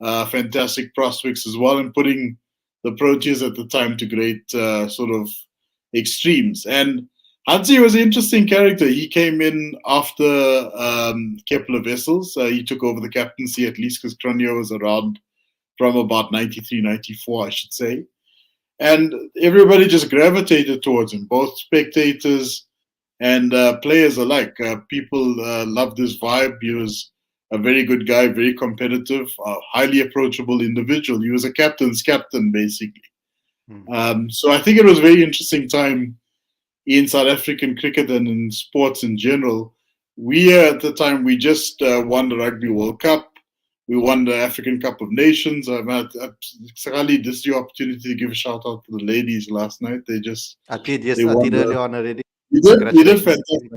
fantastic prospects as well, and putting the Proteas at the time to great sort of extremes. And Hansi was an interesting character. He came in after Kepler Wessels. He took over the captaincy at least because Cronje was around from about 93, 94, I should say. And everybody just gravitated towards him, both spectators and players alike. People loved his vibe. He was a very good guy, very competitive, highly approachable individual. He was a captain's captain, basically. So I think it was a very interesting time in South African cricket and in sports in general. We at the time, we just won the Rugby World Cup. We won the African Cup of Nations. Khalid, this is your opportunity to give a shout out to the ladies last night. They just I did, yes, they I won did early on already. you did Congratulations. fantastic.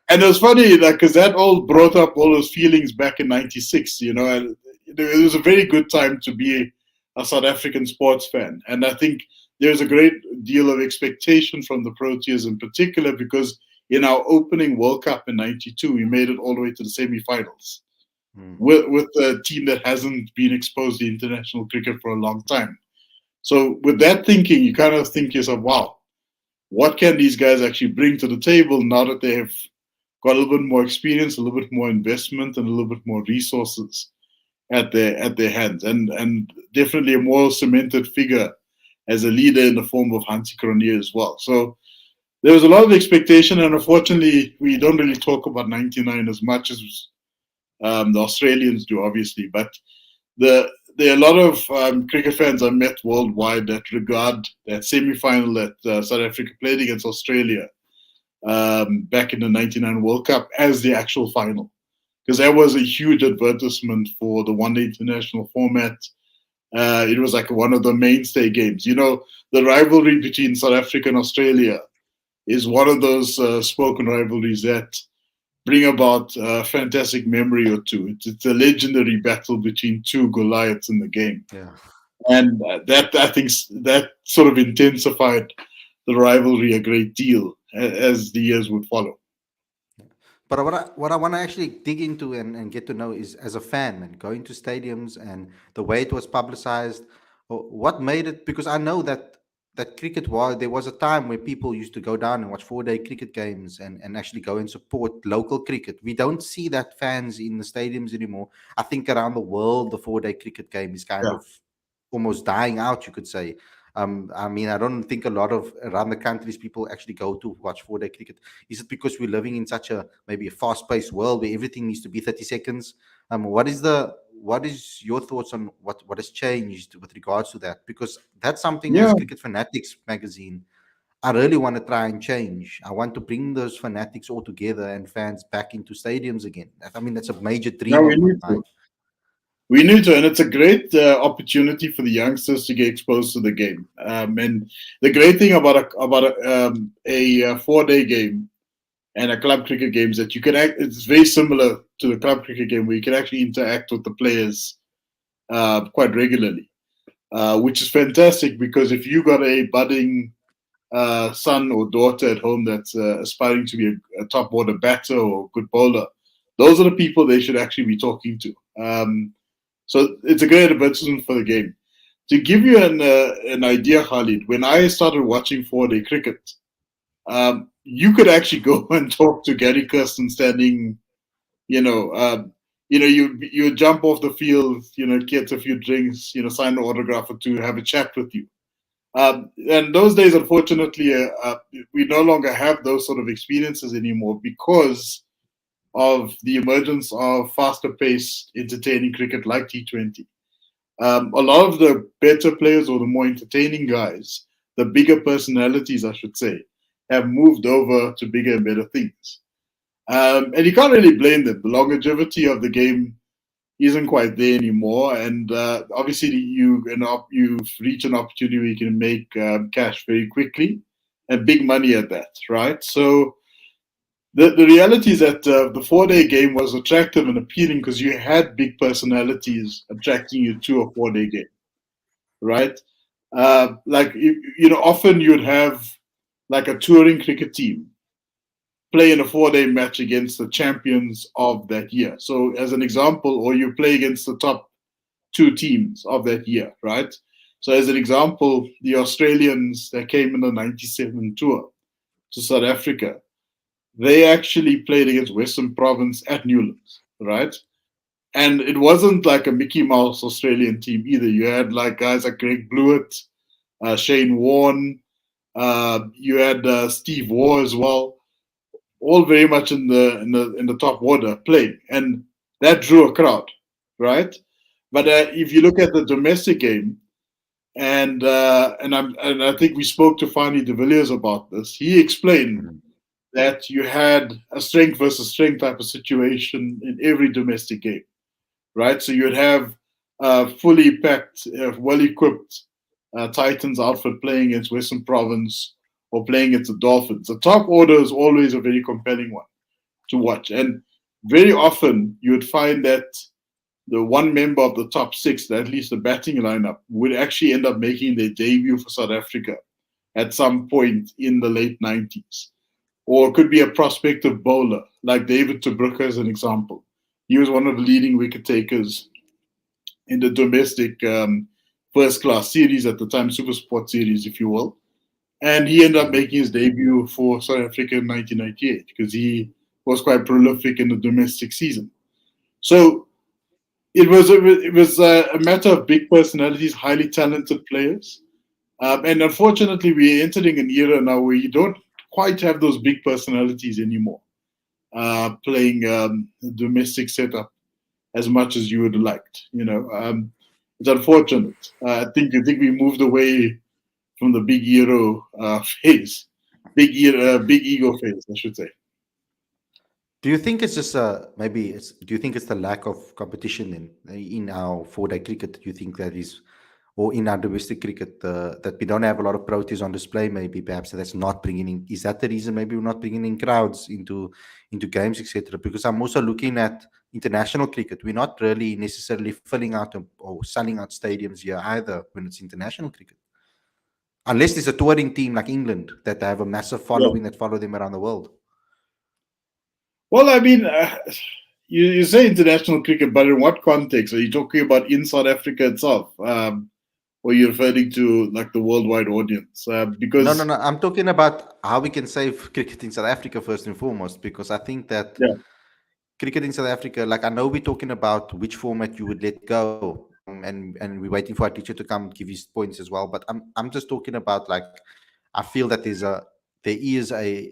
And it was funny, like, because that all brought up all those feelings back in '96. And it was a very good time to be a South African sports fan. And I think there's a great deal of expectation from the Proteas in particular, because in our opening World Cup in '92, we made it all the way to the semi-finals with a team that hasn't been exposed to international cricket for a long time. So with that thinking, you kind of think to yourself, wow, what can these guys actually bring to the table now that they have got a little bit more experience, a little bit more investment, and a little bit more resources at their hands, and definitely a more cemented figure as a leader in the form of Hansi Cronje as well. So there was a lot of expectation, and unfortunately, we don't really talk about '99 as much as the Australians do, obviously. But there are a lot of cricket fans I met worldwide that regard that semi-final that South Africa played against Australia back in the '99 World Cup as the actual final, because that was a huge advertisement for the one-day international format. It was like one of the mainstay games. The rivalry between South Africa and Australia is one of those spoken rivalries that bring about a fantastic memory or two. It's a legendary battle between two Goliaths in the game. Yeah. And that, I think, that sort of intensified the rivalry a great deal as the years would follow. But what I want to actually dig into and get to know is, as a fan and going to stadiums and the way it was publicized, what made it, because I know that cricket there was a time where people used to go down and watch 4-day cricket games and actually go and support local cricket. We don't see that fans in the stadiums anymore. I think around the world, the 4-day cricket game is kind of almost dying out, you could say. I mean, I don't think a lot of around the countries people actually go to watch 4-day cricket. Is it because we're living in such maybe a fast-paced world where everything needs to be 30 seconds? What is your thoughts on what has changed with regards to that? Because that's something as Cricket Fanatics Magazine, I really want to try and change. I want to bring those fanatics all together and fans back into stadiums again. I mean, that's a major dream of mine. We need to, and it's a great opportunity for the youngsters to get exposed to the game. And the great thing about a 4-day game and a club cricket game is that you can it's very similar to the club cricket game, where you can actually interact with the players quite regularly, which is fantastic, because if you got a budding son or daughter at home that's aspiring to be a top order batter or good bowler, those are the people they should actually be talking to. So it's a great advertisement for the game. To give you an idea, Khalid, when I started watching 4-day cricket, you could actually go and talk to Gary Kirsten standing, you jump off the field, get a few drinks, sign an autograph or two, have a chat with you. And those days, unfortunately, we no longer have those sort of experiences anymore because of the emergence of faster-paced, entertaining cricket like T20. A lot of the better players, or the more entertaining guys, the bigger personalities, I should say, have moved over to bigger and better things. And you can't really blame them. The longevity of the game isn't quite there anymore. And obviously, you've reached an opportunity where you can make cash very quickly and big money at that, right? So the reality is that the 4-day game was attractive and appealing because you had big personalities attracting you to a 4-day game, right? Often you'd have like a touring cricket team play in a 4-day match against the champions of that year. So as an example, or you play against the top 2 teams of that year, right? So as an example, the Australians that came in the '97 tour to South Africa, they actually played against Western Province at Newlands, right? And it wasn't like a Mickey Mouse Australian team either. You had like guys like Greg Blewett, Shane Warne, you had Steve Waugh as well, all very much in the top order playing, and that drew a crowd, right? But if you look at the domestic game, and I think we spoke to Fani de Villiers about this. He explained that you had a strength versus strength type of situation in every domestic game, right? So you'd have fully packed, well-equipped Titans outfit playing against Western Province or playing against the Dolphins. The top order is always a very compelling one to watch, and very often you would find that the one member of the top six, at least the batting lineup, would actually end up making their debut for South Africa at some point in the late 90s. Or it could be a prospective bowler, like David Tobruk as an example. He was one of the leading wicket takers in the domestic first-class series at the time, Super Sport series, if you will. And he ended up making his debut for South Africa in 1998 because he was quite prolific in the domestic season. So it was a matter of big personalities, highly talented players. And unfortunately, we're entering an era now where you don't quite have those big personalities anymore playing the domestic setup as much as you would have liked. It's unfortunate. I think we moved away from the big hero phase, big ego phase, I should say. Do you think it's just do you think it's the lack of competition in our 4-day cricket? Do you think that is, or in our domestic cricket, that we don't have a lot of Proteas on display? Maybe perhaps that's not bringing in. Is that the reason? Maybe we're not bringing in crowds into games, etc. Because I'm also looking at international cricket. We're not really necessarily filling out or selling out stadiums here either when it's international cricket, unless there's a touring team like England that have a massive following that follow them around the world. Well, I mean, you say international cricket, but in what context? Are you talking about in South Africa itself? Or are you referring to like the worldwide audience? Because No. I'm talking about how we can save cricket in South Africa first and foremost, because I think that cricket in South Africa, like I know we're talking about which format you would let go, and we're waiting for our teacher to come give his points as well. But I'm just talking about, like, I feel that there is a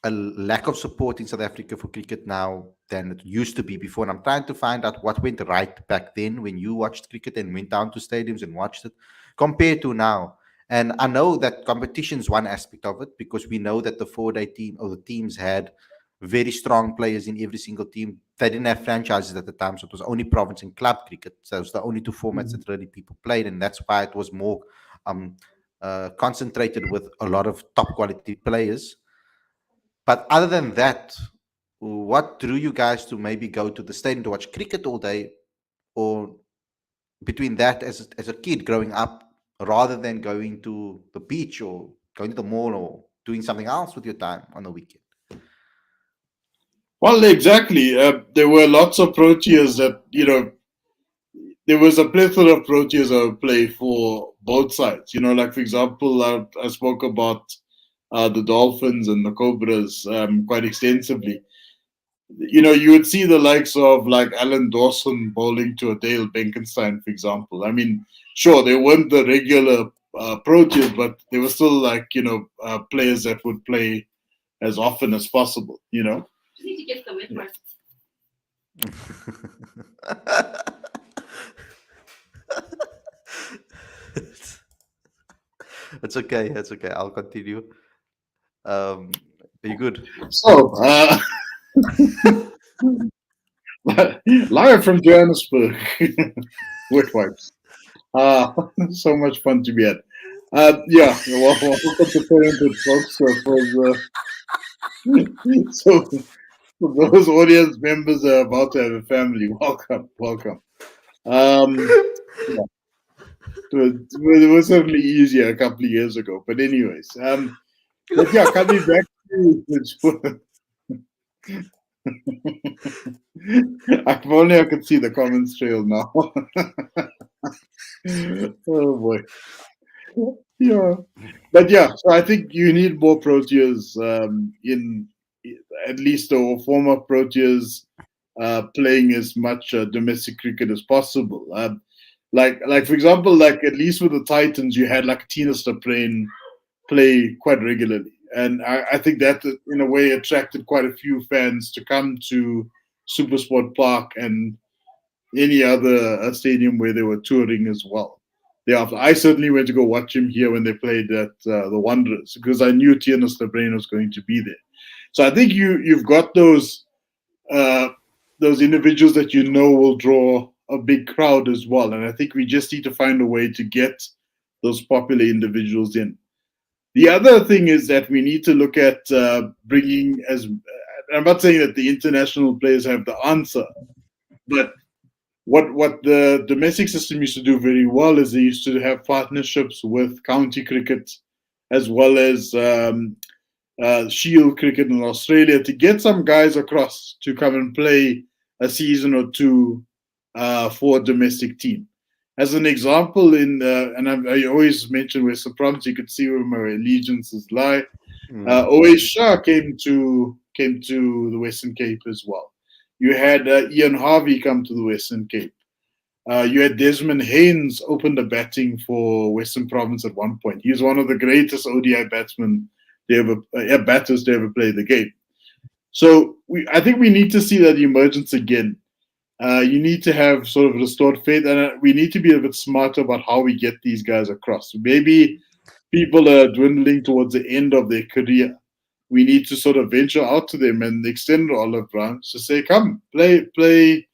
lack of support in South Africa for cricket now than it used to be before. And I'm trying to find out what went right back then when you watched cricket and went down to stadiums and watched it compared to now. And I know that competition is one aspect of it, because we know that the 4-day team or the teams had very strong players in every single team. They didn't have franchises at the time, so it was only province and club cricket. So it was the only two formats that really people played, and that's why it was more concentrated with a lot of top quality players. But other than that, what drew you guys to maybe go to the stadium to watch cricket all day, or between that as a kid growing up, rather than going to the beach or going to the mall or doing something else with your time on the weekend? Well, exactly. There were lots of Proteas that, there was a plethora of Proteas that would play for both sides. Like, for example, I spoke about the Dolphins and the Cobras quite extensively. You would see the likes of like Alan Dawson bowling to a Dale Benkenstein, for example. I mean, sure, they weren't the regular Proteas, but they were still like, players that would play as often as possible, Just need to get the windward. It's okay. It's okay. I'll continue. Are you good? So, live from Johannesburg, with wipes. So much fun to be at. Yeah, well, welcome to Parented, folks. So, for those audience members are about to have a family, welcome. Yeah. It was certainly easier a couple of years ago, but anyways, but yeah, coming back to if only I could see the comments trail now. Oh boy. Yeah, but yeah, so I think you need more Proteas in at least or former Proteas playing as much domestic cricket as possible. Like for example, like at least with the Titans, you had like Tina Staprain play quite regularly, and I think that in a way attracted quite a few fans to come to Supersport Park and any other stadium where they were touring as well. Thereafter, I certainly went to go watch him here when they played at the Wanderers because I knew Tiernas de Brain was going to be there. So I think you've got uh, those individuals that you know will draw a big crowd as well, and I think we just need to find a way to get those popular individuals in. The other thing is that we need to look at bringing as. I'm not saying that the international players have the answer, but what the domestic system used to do very well is they used to have partnerships with county cricket as well as Shield cricket in Australia to get some guys across to come and play a season or two for a domestic team. As an example, I always mention Western Province, you could see where my allegiances lie. Always Shah came to the Western Cape as well. You had Ian Harvey come to the Western Cape. You had Desmond Haynes open the batting for Western Province at one point. He was one of the greatest ODI batsmen batters to ever play the game. So I think we need to see that emergence again. You need to have sort of restored faith, and we need to be a bit smarter about how we get these guys across. Maybe people are dwindling towards the end of their career. We need to sort of venture out to them and extend the olive branch to say, "Come, play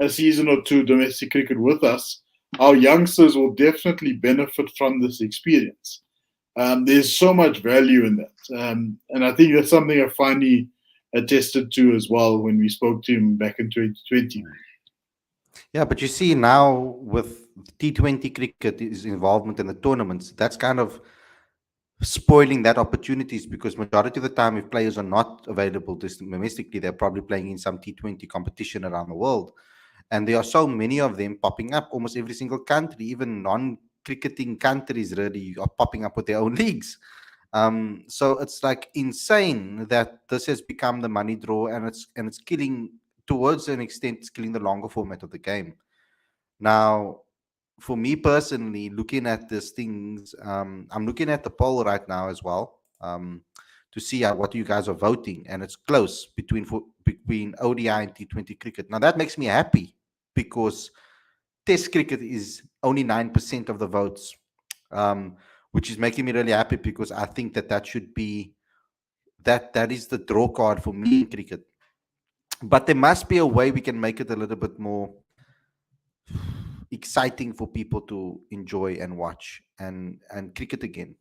a season or two domestic cricket with us." Our youngsters will definitely benefit from this experience. There's so much value in that, and I think that's something I finally attested to as well when we spoke to him back in 2020. Yeah, but you see now with T20 cricket, his involvement in the tournaments, that's kind of spoiling that opportunities because majority of the time, if players are not available domestically, they're probably playing in some T20 competition around the world. And there are so many of them popping up, almost every single country, even non-cricketing countries really are popping up with their own leagues. So it's like insane that this has become the money draw, and it's killing, towards an extent, it's killing the longer format of the game. Now, for me personally, looking at these things, I'm looking at the poll right now as well, to see what you guys are voting, and it's close between ODI and T20 cricket. Now that makes me happy because Test cricket is only 9% of the votes, um, which is making me really happy because I think that should be that is the draw card for me in cricket. But there must be a way we can make it a little bit more exciting for people to enjoy and watch and cricket again,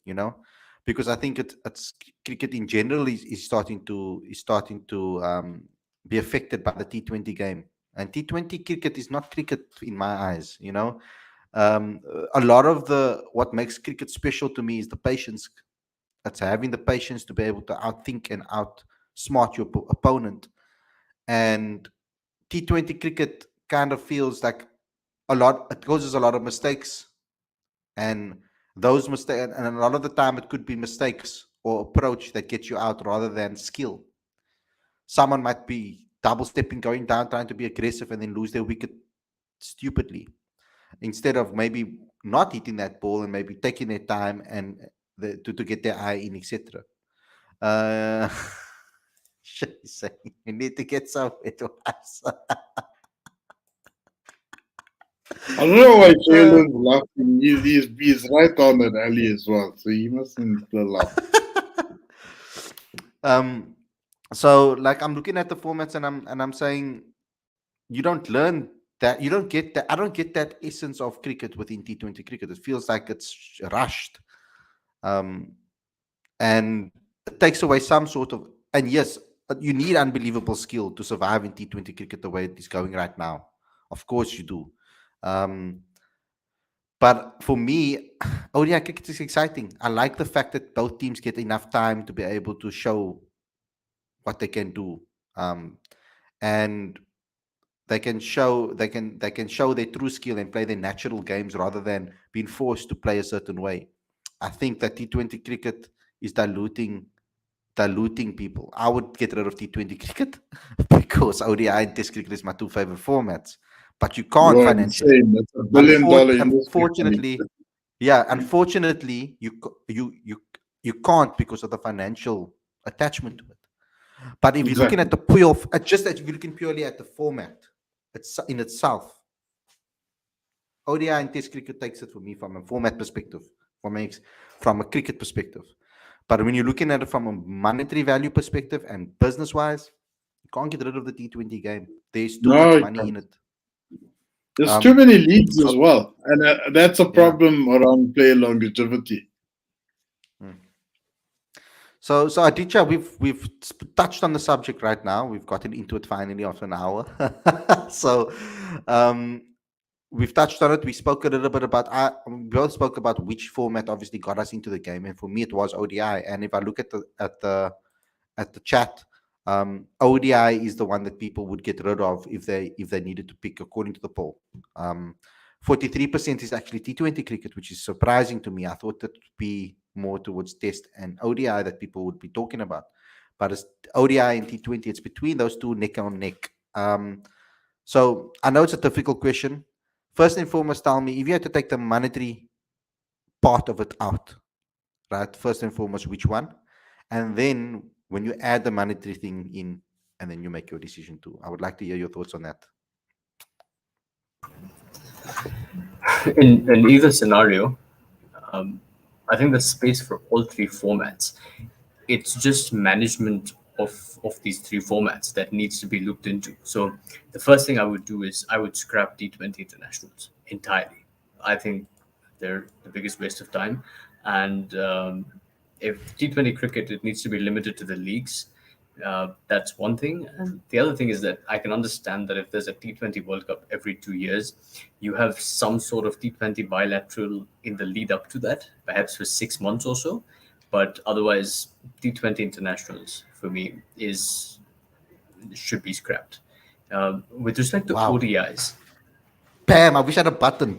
because I think it's cricket in general is starting to be affected by the T20 game, and T20 cricket is not cricket in my eyes. A lot of the what makes cricket special to me is the patience. It's having the patience to be able to outthink and outsmart your opponent. And T20 cricket kind of feels like it causes a lot of mistakes, and those mistakes, and a lot of the time it could be mistakes or approach that gets you out rather than skill. Someone might be double stepping, going down, trying to be aggressive, and then lose their wicket stupidly, instead of maybe not hitting that ball and maybe taking their time and to get their eye in, etc. uh she's saying you need to get some advice. I don't know why Jalen's laughing. He's right on that alley as well, so he mustn't laugh. um so like I'm looking at the formats, and I'm saying you don't learn that, you don't get that. I don't get that essence of cricket within T20 cricket. It feels like it's rushed, um and it takes away some sort of, and yes, you need unbelievable skill to survive in T20 cricket the way it is going right now. Of course you do. um but for me, ODI cricket is exciting. I like the fact that both teams get enough time to be able to show what they can do, um and they can show their true skill and play their natural games rather than being forced to play a certain way. I think that T20 cricket is diluting people. I would get rid of T20 cricket because ODI and Test cricket is my two favorite formats. But you can't You're financially. insane. That's $1 billion industry. Unfortunately, yeah. Unfortunately, you can't because of the financial attachment to it. But if you're looking Exactly. at the pure, just that if you're looking purely at the format, it's in itself. ODI and Test cricket takes it for me from a format perspective, from a cricket perspective. But when you're looking at it from a monetary value perspective and business wise, you can't get rid of the T20 game. There's too No, much you money can't. in it. There's too many leagues as So well, and that's a yeah. problem around player longevity. So Aditya, we've touched on the subject right now. We've gotten into it finally after an hour. So um, we've touched on it. We spoke a little bit about. We both spoke about which format obviously got us into the game, and for me it was ODI. And if I look at the chat, ODI is the one that people would get rid of if they needed to pick according to the poll. 43% is actually T20 cricket, which is surprising to me. I thought that would be more towards Test and ODI that people would be talking about, but it's ODI and T20. It's between those two, neck on neck. So I know it's a difficult question. First and foremost, tell me if you had to take the monetary part of it out, right? First and foremost, which one? And then when you add the monetary thing in, and then you make your decision too. I would like to hear your thoughts on that. In either scenario, I think there's space for all three formats. It's just management of these three formats that needs to be looked into. So the first thing I would do is I would scrap T20 internationals entirely. I think they're the biggest waste of time. And if T20 cricket, it needs to be limited to the leagues. That's one thing. And the other thing is that I can understand that if there's a T20 World Cup every 2 years, you have some sort of T20 bilateral in the lead up to that, perhaps for 6 months or so. But otherwise, T20 internationals for me should be scrapped. With respect to Wow. ODIs, Bam, I wish I had a button.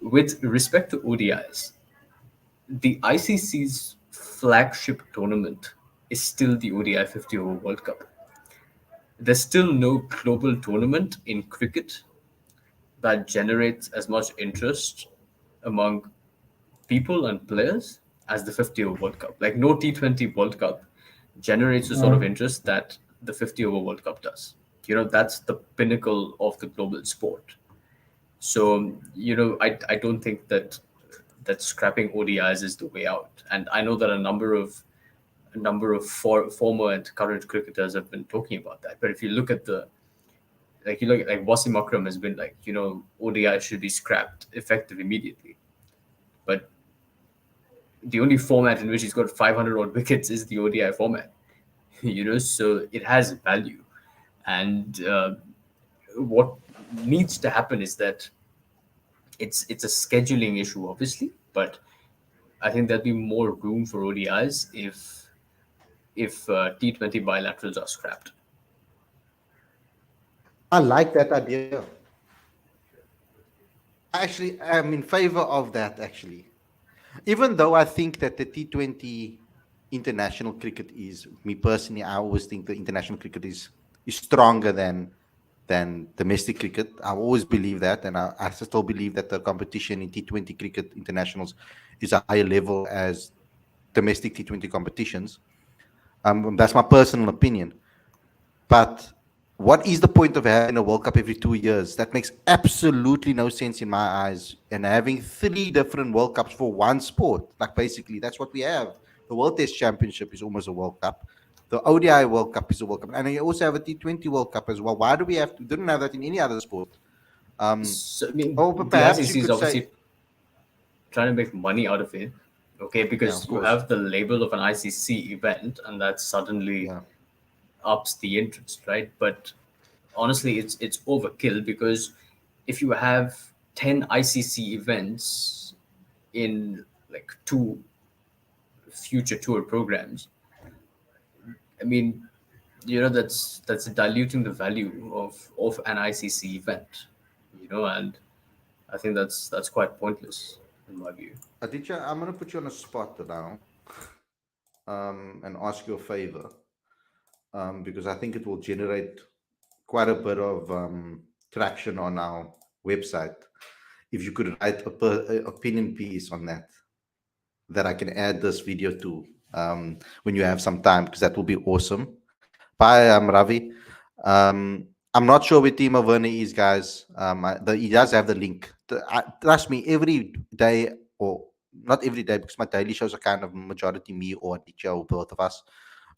with respect to ODIs, the ICC's flagship tournament is still the ODI 50 over World Cup. There's still no global tournament in cricket that generates as much interest among people and players as the 50 over World Cup. Like no T20 World Cup generates the sort of interest that the 50 over World Cup does. That's the pinnacle of the global sport. So, I don't think that scrapping ODIs is the way out. And I know that a number of former and current cricketers have been talking about that. But if you look at Wasim Akram has been like, ODI should be scrapped effective immediately. But the only format in which he's got 500 odd wickets is the ODI format, so it has value. And what needs to happen is that it's a scheduling issue, obviously, but I think there'll be more room for ODIs if T20 bilaterals are scrapped. I like that idea. Actually, I'm in favor of that, actually. Even though I think that the T20 international cricket is, me personally, I always think the international cricket is stronger than domestic cricket. I always believe that, and I still believe that the competition in T20 cricket internationals is a higher level as domestic T20 competitions. That's my personal opinion. But what is the point of having a World Cup every 2 years? That makes absolutely no sense in my eyes. And having three different World Cups for one sport, like basically that's what we have. The World Test Championship is almost a World Cup. The ODI World Cup is a World Cup, and you also have a T20 World Cup as well. Why do we have to? Didn't have that in any other sport. So, I mean, But the perhaps you ICC is could say, obviously trying to make money out of it, okay? yeah, of Because you course, have the label of an ICC event, and that suddenly yeah. ups the interest, right? But honestly, it's overkill because if you have 10 ICC events in like two future tour programs, I mean, that's diluting the value of an ICC event, and I think that's quite pointless in my view. Aditya, I'm going to put you on a spot now, and ask you a favor, because I think it will generate quite a bit of traction on our website. If you could write a opinion piece on that I can add this video to, when you have some time, because that will be awesome. Bye, I'm Ravi. I'm not sure where Timo Werner is, guys. He does have the link. Trust me, every day, or not every day, because my daily shows are kind of majority me or Aditya or both of us.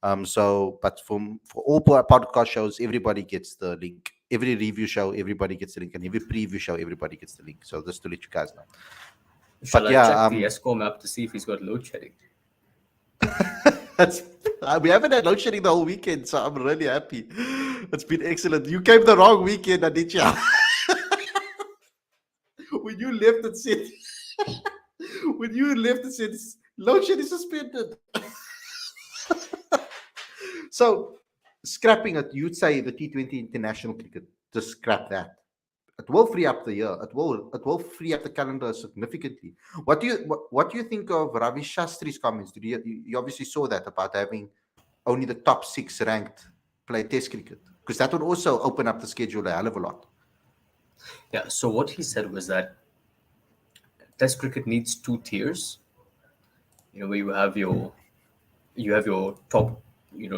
But for all podcast shows, everybody gets the link. Every review show, everybody gets the link, and every preview show, everybody gets the link. So just to let you guys know. Shall But I yeah, check the ESCOM app to see if he's got load shedding? that's we haven't had load shedding the whole weekend, so I'm really happy. It's been excellent. You came the wrong weekend, Aditya. When you left, it said when you left, it said load shedding suspended. So scrapping it, you'd say the T20 international cricket, just scrap that. It will free up the year. It will free up the calendar significantly. What do you think of Ravi Shastri's comments? You obviously saw that about having only the top 6 ranked play Test cricket, because that would also open up the schedule a hell of a lot. Yeah. So what he said was that Test cricket needs two tiers. Where you have your top,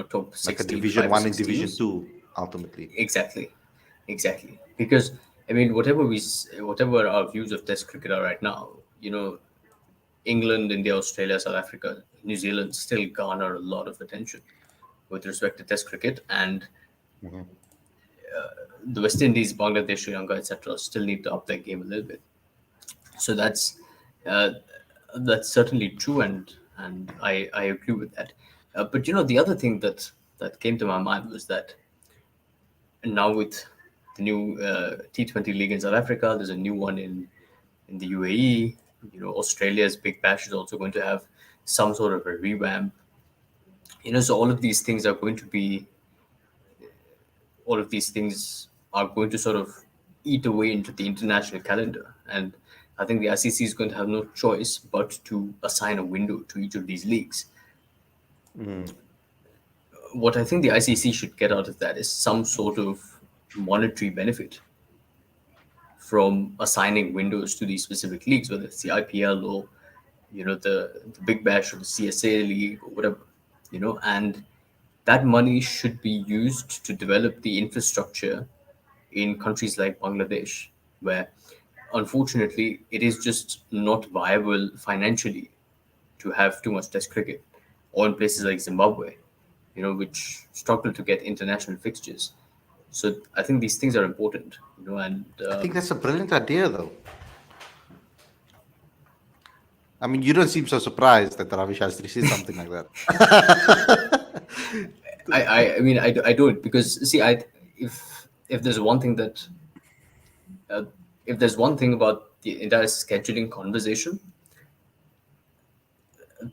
top Like a six teams, Division five or One and six Division teams. Two, ultimately. Exactly, exactly. Because I mean, whatever our views of Test cricket are right now, England, India, Australia, South Africa, New Zealand still garner a lot of attention with respect to Test cricket, and Mhm. the West Indies, Bangladesh, Sri Lanka, etc., still need to up their game a little bit. So uh, that's certainly true, and I agree with that. But the other thing that came to my mind was that now with the new T20 league in South Africa, there's a new one in the UAE. Australia's Big Bash is also going to have some sort of a revamp. So all of these things are going to sort of eat away into the international calendar, and I think the ICC is going to have no choice but to assign a window to each of these leagues. Mm. What I think the ICC should get out of that is some sort of monetary benefit from assigning windows to these specific leagues, whether it's the IPL or the Big Bash or the CSA league or whatever, and that money should be used to develop the infrastructure in countries like Bangladesh, where unfortunately it is just not viable financially to have too much Test cricket, or in places like Zimbabwe, which struggle to get international fixtures. So I think these things are important, and I think that's a brilliant idea, though. I mean, you don't seem so surprised that Ravi Shastri said something like that. I mean I don't, because see, if there's one thing that uh, if there's one thing about the entire scheduling conversation,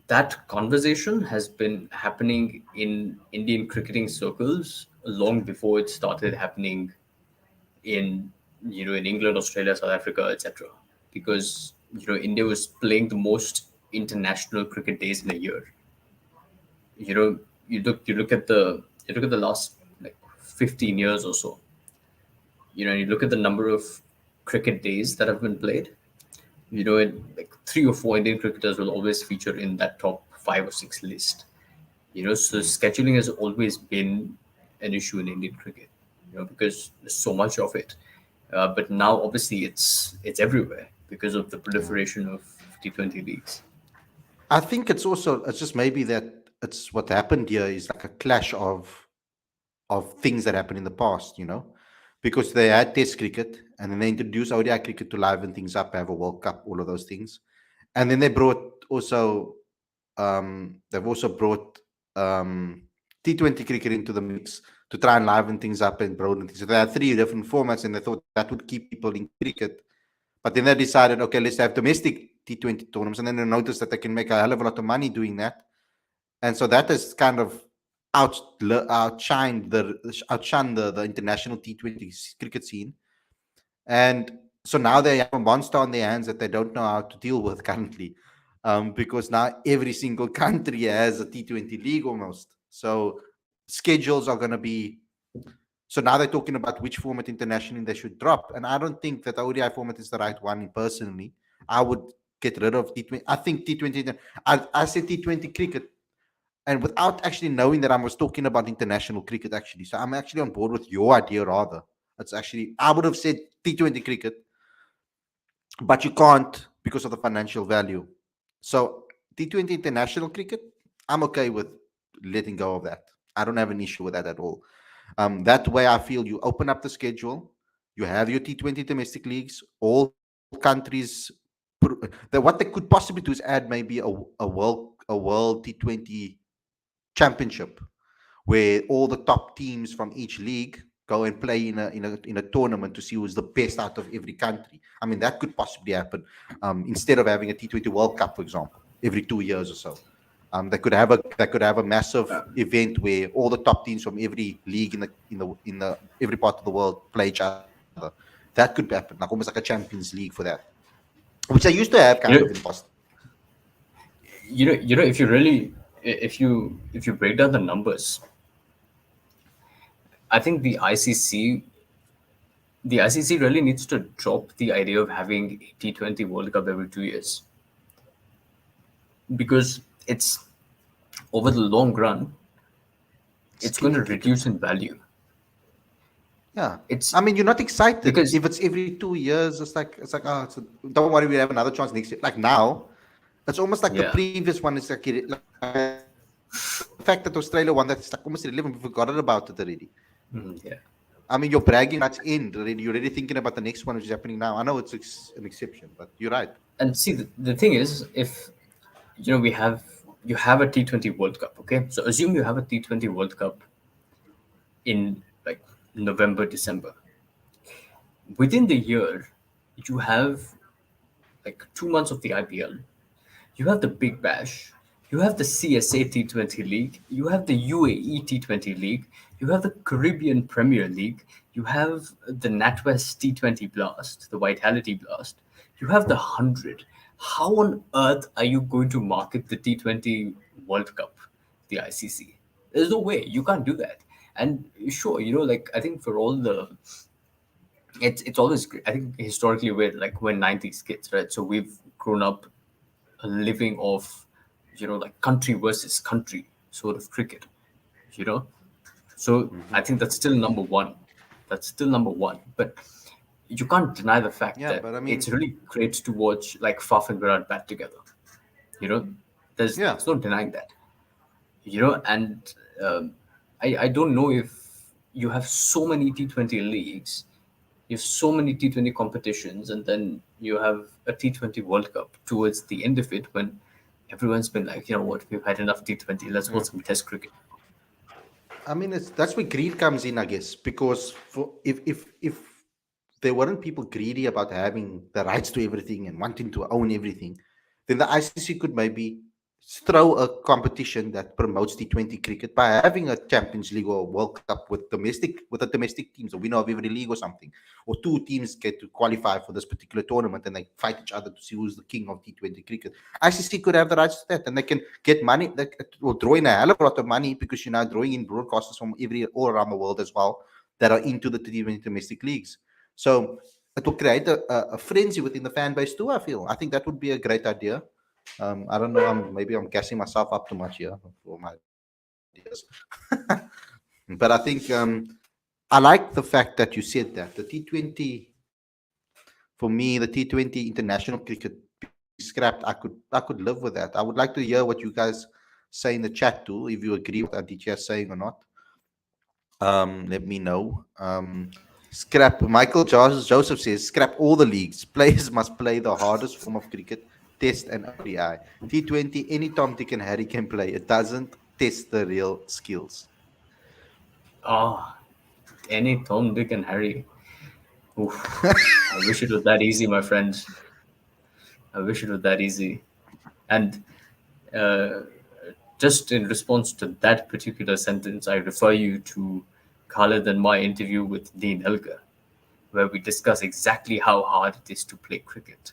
that conversation has been happening in Indian cricketing circles long before it started happening in in England, Australia, South Africa, etc. Because India was playing the most international cricket days in a year. You know, you look at the last like 15 years or so. And you look at the number of cricket days that have been played. Like three or four Indian cricketers will always feature in that top five or six list. So scheduling has always been an issue in Indian cricket. Because there's so much of it. But now obviously it's everywhere because of the Yeah. proliferation of T20 leagues. I think it's just maybe that it's what happened here is like a clash of things that happened in the past, because they had Test cricket and then they introduced ODI cricket to liven things up, have a World Cup, all of those things, and then they've also brought T20 cricket into the mix to try and liven things up and broaden things. So they had 3 different formats, and they thought that would keep people in cricket. But then they decided, okay, let's have domestic T20 tournaments, and then they noticed that they can make a hell of a lot of money doing that. And so that has kind of outshined the international T20 cricket scene. And So now they have a monster on their hands that they don't know how to deal with currently, because now every single country has a T20 league almost. So schedules are going to be. So now they're talking about which format internationally they should drop, and I don't think that the ODI format is the right one. Personally, I would get rid of T20. I think T20. I said T20 cricket, and without actually knowing that I was talking about international cricket actually. So I'm actually on board with your idea rather. It's actually I would have said T20 cricket, but you can't because of the financial value. So T20 international cricket, I'm okay with letting go of that. I don't have an issue with that at all. That way, I feel you open up the schedule, you have your T20 domestic leagues, all countries. What they could possibly do is add maybe a world T20 championship where all the top teams from each league go and play in a tournament to see who's the best out of every country. I mean, that could possibly happen, instead of having a T20 World Cup, for example, every 2 years or so. They could have a massive event where all the top teams from every league in the every part of the world play each other. That could happen, like almost like a Champions League for that, which I used to have kind of You in know, the past. if you really, if you break down the numbers, I think the ICC really needs to drop the idea of having a T20 World Cup every 2 years, because it's over the long run, It's it's going to killing cricket. reduce in value. Yeah, It's I mean, you're not excited because if it's every 2 years. It's like, oh, don't worry, we have another chance next year. Like now, it's almost like the yeah, previous one is like the fact that Australia won that is like almost irrelevant. We forgot about it already. yeah. I mean, your bragging rights end already. You're already thinking about the next one, which is happening now. I know it's an exception, but you're right. And see, the thing is, if we have you have a T20 World Cup, okay? So assume you have a T20 World Cup in like November, December. Within the year, you have like 2 months of the IPL. You have the Big Bash. You have the CSA T20 League. You have the UAE T20 League. You have the Caribbean Premier League. You have the NatWest T20 Blast, the Vitality Blast. You have the 100. How on earth are you going to market the T20 World Cup, the ICC? There's no way. You can't do that. And sure, like I think for all the it's always great. I think historically we're 90s kids, right? So we've grown up living off, like country versus country sort of cricket, you know. So I think that's still number one. That's still number one. But you can't deny the fact Yeah, that but I it's mean, really great to watch like Faf and Virat bat together. You know, yeah. there's no denying that. And um, I don't know if you have so many T20 leagues, you have so many T20 competitions, and then you have a T20 World Cup towards the end of it when everyone's been like, you know what, we've had enough T20, let's watch some Test cricket. I mean, that's where greed comes in, I guess, because if there weren't people greedy about having the rights to everything and wanting to own everything, then the ICC could maybe throw a competition that promotes T20 cricket by having a Champions League or World Cup with the domestic teams, a winner of every league or something, or two teams get to qualify for this particular tournament and they fight each other to see who's the king of T20 cricket. ICC could have the rights to that, and they can get money. They will draw in a hell of a lot of money because you're now drawing in broadcasters from all around the world as well that are into the T20 domestic leagues. So it will create a frenzy within the fan base too. I think that would be a great idea. I don't know. Maybe I'm gassing myself up too much here for my ideas, but I think I like the fact that you said that the T20, for me, the T20 international cricket being scrapped, I could live with that. I would like to hear what you guys say in the chat too, if you agree with what Aditya is saying or not. Let me know. Scrap. Joseph says scrap all the leagues. Players must play the hardest form of cricket, Test and ODI. T20, any Tom, Dick, and Harry can play. It doesn't test the real skills. Oh, any Tom, Dick, and Harry. Oof. I wish it was that easy, my friends. I wish it was that easy. And uh, just in response to that particular sentence, I refer you to Khalid and my interview with Dean Elgar. where we discuss exactly how hard it is to play cricket.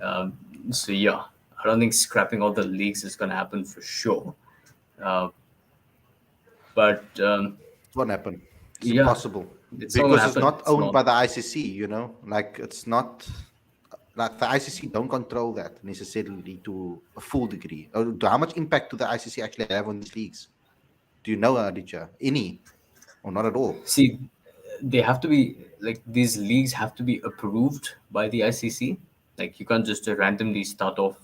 Um, so yeah, I don't think scrapping all the leagues is going to happen for sure. Uh, but It won't happen. It's yeah, impossible it's not going to because it's happen. not It's owned not. by the ICC. Like it's not like the ICC don't control that necessarily to a full degree. Or to how much impact do the ICC actually have on these leagues? Do you know, Aditya? Any or not at all? See, they have to be like these leagues have to be approved by the ICC. Like you can't just randomly start off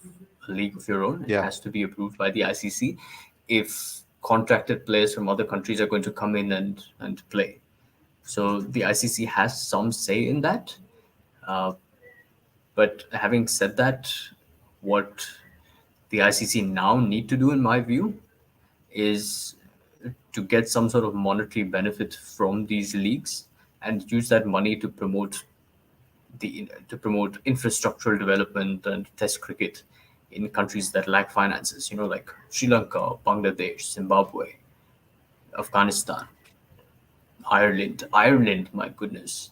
a league of your own. It Yeah. has to be approved by the ICC. If contracted players from other countries are going to come in and play, so the ICC has some say in that. Uh, but having said that, what the ICC now need to do, in my view, is to get some sort of monetary benefit from these leagues and use that money to promote infrastructural development and test cricket in countries that lack finances, like Sri Lanka, Bangladesh, Zimbabwe, Afghanistan, Ireland, my goodness,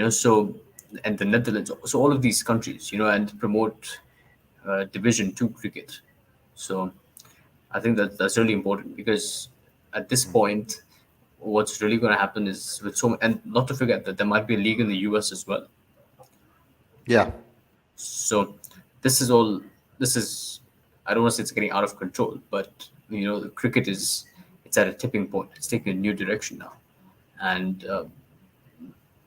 so, and the Netherlands, so all of these countries, and promote Division Two cricket. So I think that that's really important because at this point, what's really going to happen is and not to forget that there might be a league in the US as well. Yeah. So this is all. This is. I don't want to say it's getting out of control, but the cricket it's at a tipping point. It's taking a new direction now, and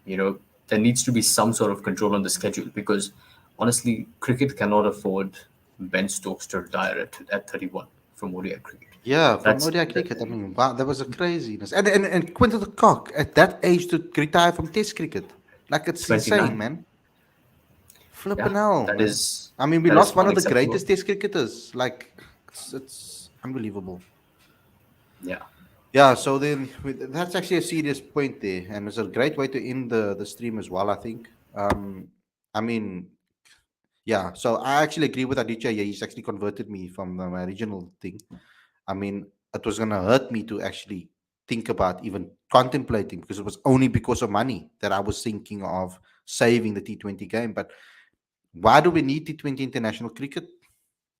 you know there needs to be some sort of control on the schedule because honestly, cricket cannot afford Ben Stokes to retire at 31 from ODI cricket. Yeah, from That's ODI cricket. I mean, wow, that was a craziness. And Quinton de Kock at that age to retire from Test cricket. Like it's insane, 29. man. Yeah, Flipping hell, that man. is I mean, we that is lost one of the unacceptable. greatest Test cricketers. Like it's unbelievable. Yeah. Yeah, so then that's actually a serious point there, and it's a great way to end the stream as well. I think. I mean, yeah. So I actually agree with Aditya. Yeah, he's actually converted me from my original thing. I mean, it was gonna hurt me to actually think about even contemplating because it was only because of money that I was thinking of saving the T20 game. But why do we need T20 international cricket?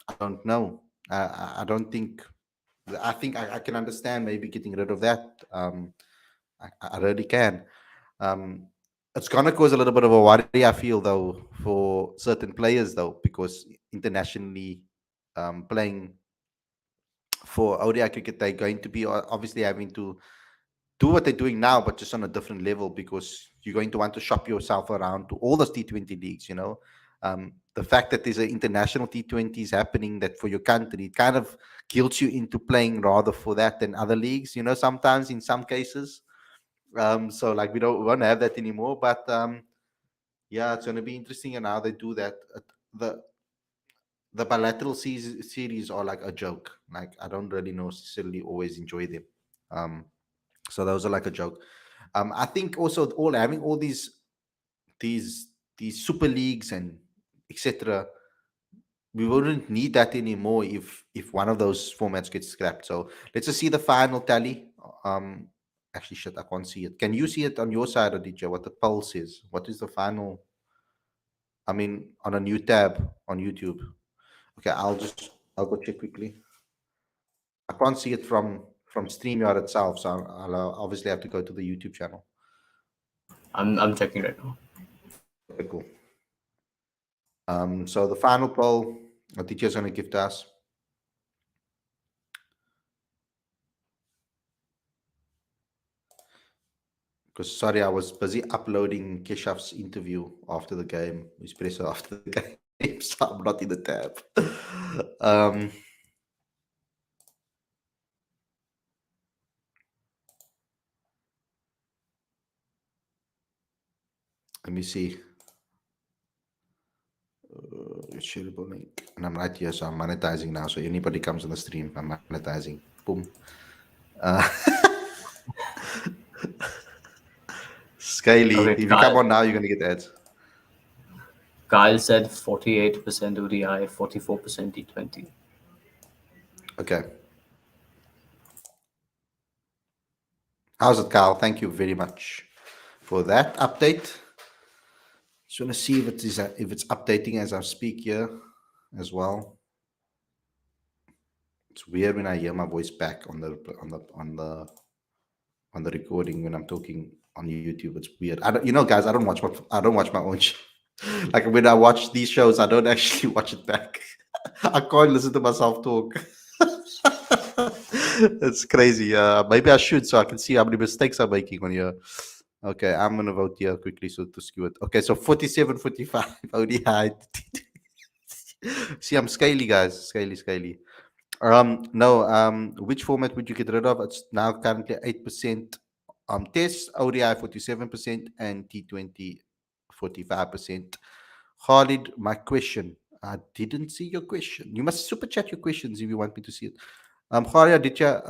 I don't know. I don't think. I think I can understand maybe getting rid of that. I really can. Um, it's gonna cause a little bit of a worry, I feel, though, for certain players, though, because internationally playing for ODI cricket, they're going to be obviously having to do what they're doing now, but just on a different level because you're going to want to shop yourself around to all those T20 leagues. The fact that there's an international T20s happening that for your country, it kind of guilts you into playing rather for that than other leagues. Sometimes in some cases. So like we won't have that anymore. But yeah, it's going to be interesting and how they do that. The the bilateral series are like a joke. Like I don't really necessarily always enjoy them. Um, so those are like a joke. I think also all having all these these super leagues and etc. We wouldn't need that anymore if one of those formats gets scrapped. So let's just see the final tally. Actually, shit, I can't see it. Can you see it on your side, or DJ? What the poll says? What is the final? I mean, on a new tab on YouTube. Okay, I'll go check quickly. I can't see it from StreamYard itself, so I'll obviously have to go to the YouTube channel. I'm checking right now. Okay, cool. So the final poll, a teacher is going to give to us. Because sorry, I was busy uploading Keshaf's interview after the game, espresso after the game, so I'm not in the tab. um, Let me see. Shareable link, and I'm right here, so I'm monetizing now. So anybody comes on the stream, I'm monetizing. Boom. Skyly, Okay, if you come on now, you're gonna get ads. Kyle said 48% ODI, 44% T20. Okay. How's it, Kyle? Thank you very much for that update. Just want to see if it's updating as I speak here as well. It's weird when I hear my voice back on the recording when I'm talking on YouTube. It's weird. I don't, guys. I don't watch my own show. Like when I watch these shows, I don't actually watch it back. I can't listen to myself talk. It's crazy. Maybe I should so I can see how many mistakes I'm making on here. Okay, I'm gonna vote here quickly so to skew it. Okay, so 47, 45. ODI. See, I'm scaly, guys. Scaly. No. Which format would you get rid of? It's now currently 8%. Test ODI 47% and T20 45%. Khalid, my question. I didn't see your question. You must super chat your questions if you want me to see it. Khalid, did you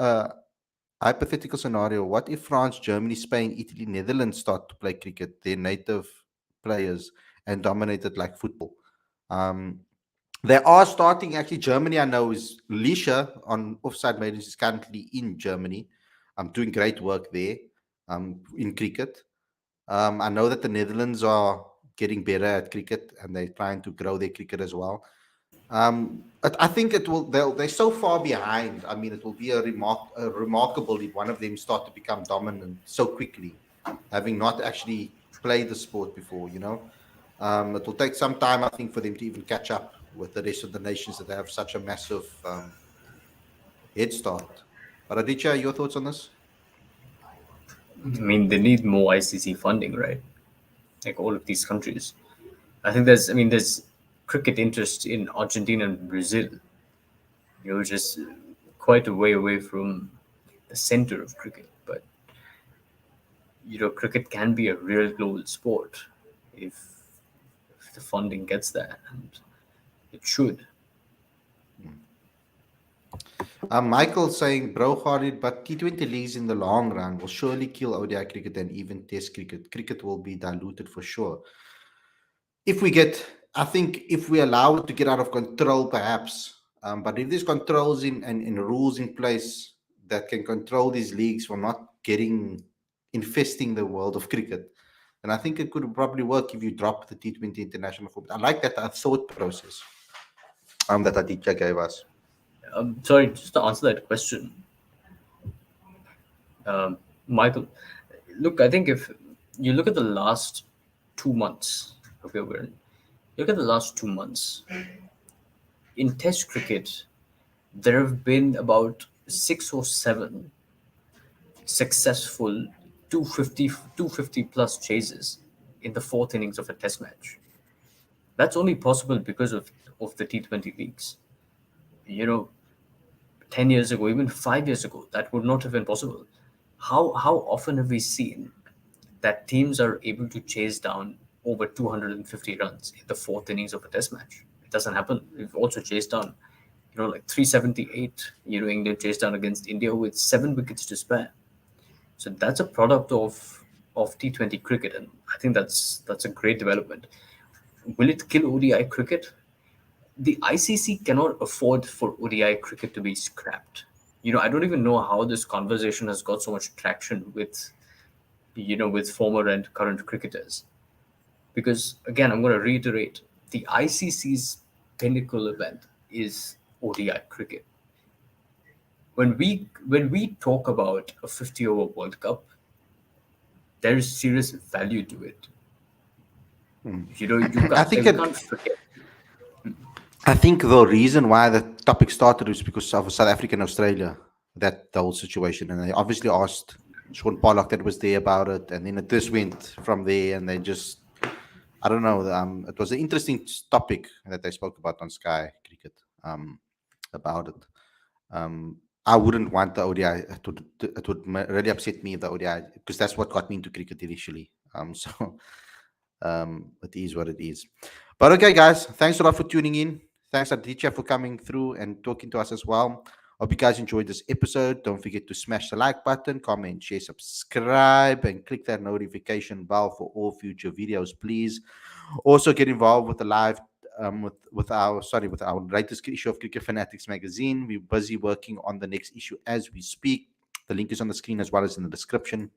hypothetical scenario? What if France, Germany, Spain, Italy, Netherlands start to play cricket, their native players, and dominate it like football? They are starting actually. Germany, I know, is Lisha on offside maidens is currently in Germany. I'm doing great work there in cricket. I know that the Netherlands are getting better at cricket and they're trying to grow their cricket as well. I think it will. They're so far behind. I mean, it will be remarkable if one of them start to become dominant so quickly, having not actually played the sport before. It will take some time, I think, for them to even catch up with the rest of the nations that have such a massive head start. But Aditya, your thoughts on this? I mean, they need more ICC funding, right? Like all of these countries. I think there's cricket interest in Argentina and Brazil, which is quite a way away from the center of cricket. But cricket can be a real global sport if the funding gets there, and it should. Michael saying, bro, Khalid, but T20 leagues in the long run will surely kill ODI cricket and even Test cricket. Cricket will be diluted for sure. I think if we allow it to get out of control, perhaps. But if there's controls and rules in place that can control these leagues from not infesting the world of cricket, then I think it could probably work if you drop the T20 international format. I like that thought process that Aditya gave us. Sorry, just to answer that question, Michael. Look, I think if you look at the last 2 months, okay, look at the last 2 months in Test cricket, there have been about 6 or 7 successful 250 plus chases in the fourth innings of a Test match. That's only possible because of the T20 leagues. 10 years ago, even 5 years ago, that would not have been possible. How often have we seen that teams are able to chase down over 250 runs in the fourth innings of a Test match? It doesn't happen. We've also chased down, like 378. England chased down against India with 7 wickets to spare. So that's a product of T20 cricket, and I think that's a great development. Will it kill ODI cricket? The ICC cannot afford for ODI cricket to be scrapped. I don't even know how this conversation has got so much traction with former and current cricketers. Because again, I'm going to reiterate, the ICC's pinnacle event is ODI cricket. When we talk about a 50-over World Cup, there is serious value to it. You can't forget. I think the reason why the topic started was because of South Africa and Australia, that the whole situation, and they obviously asked Sean Pollock that was there about it, and then it just went from there, and they just, I don't know, it was an interesting topic that they spoke about on Sky Cricket about it. I wouldn't want the ODI. It would really upset me if the ODI, because that's what got me into cricket initially. So it is what it is. But okay, guys, thanks a lot for tuning in. Thanks, Aditya, for coming through and talking to us as well. Hope you guys enjoyed this episode. Don't forget to smash the like button, comment, share, subscribe, and click that notification bell for all future videos, please. Also, get involved with the live with our latest issue of Cricket Fanatics Magazine. We're busy working on the next issue as we speak. The link is on the screen as well as in the description.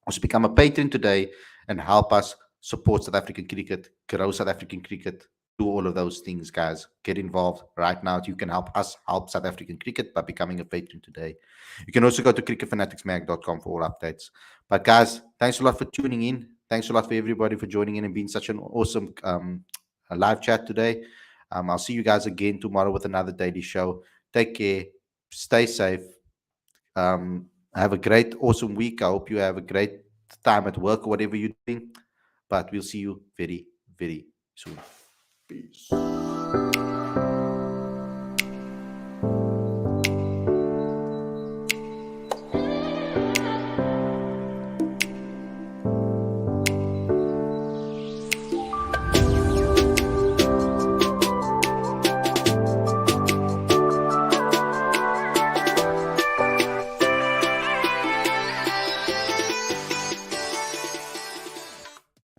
Also, become a patron today and help us support South African cricket, grow South African cricket, do all of those things, guys. Get involved right now. You can help us help South African cricket by becoming a patron today. You can also go to cricketfanaticsmag.com for all updates. But guys, thanks a lot for tuning in. Thanks a lot for everybody for joining in and being such an awesome live chat today. I'll see you guys again tomorrow with another daily show. Take care. Stay safe. Have a great, awesome week. I hope you have a great time at work or whatever you're doing. But we'll see you very, very soon. Peace.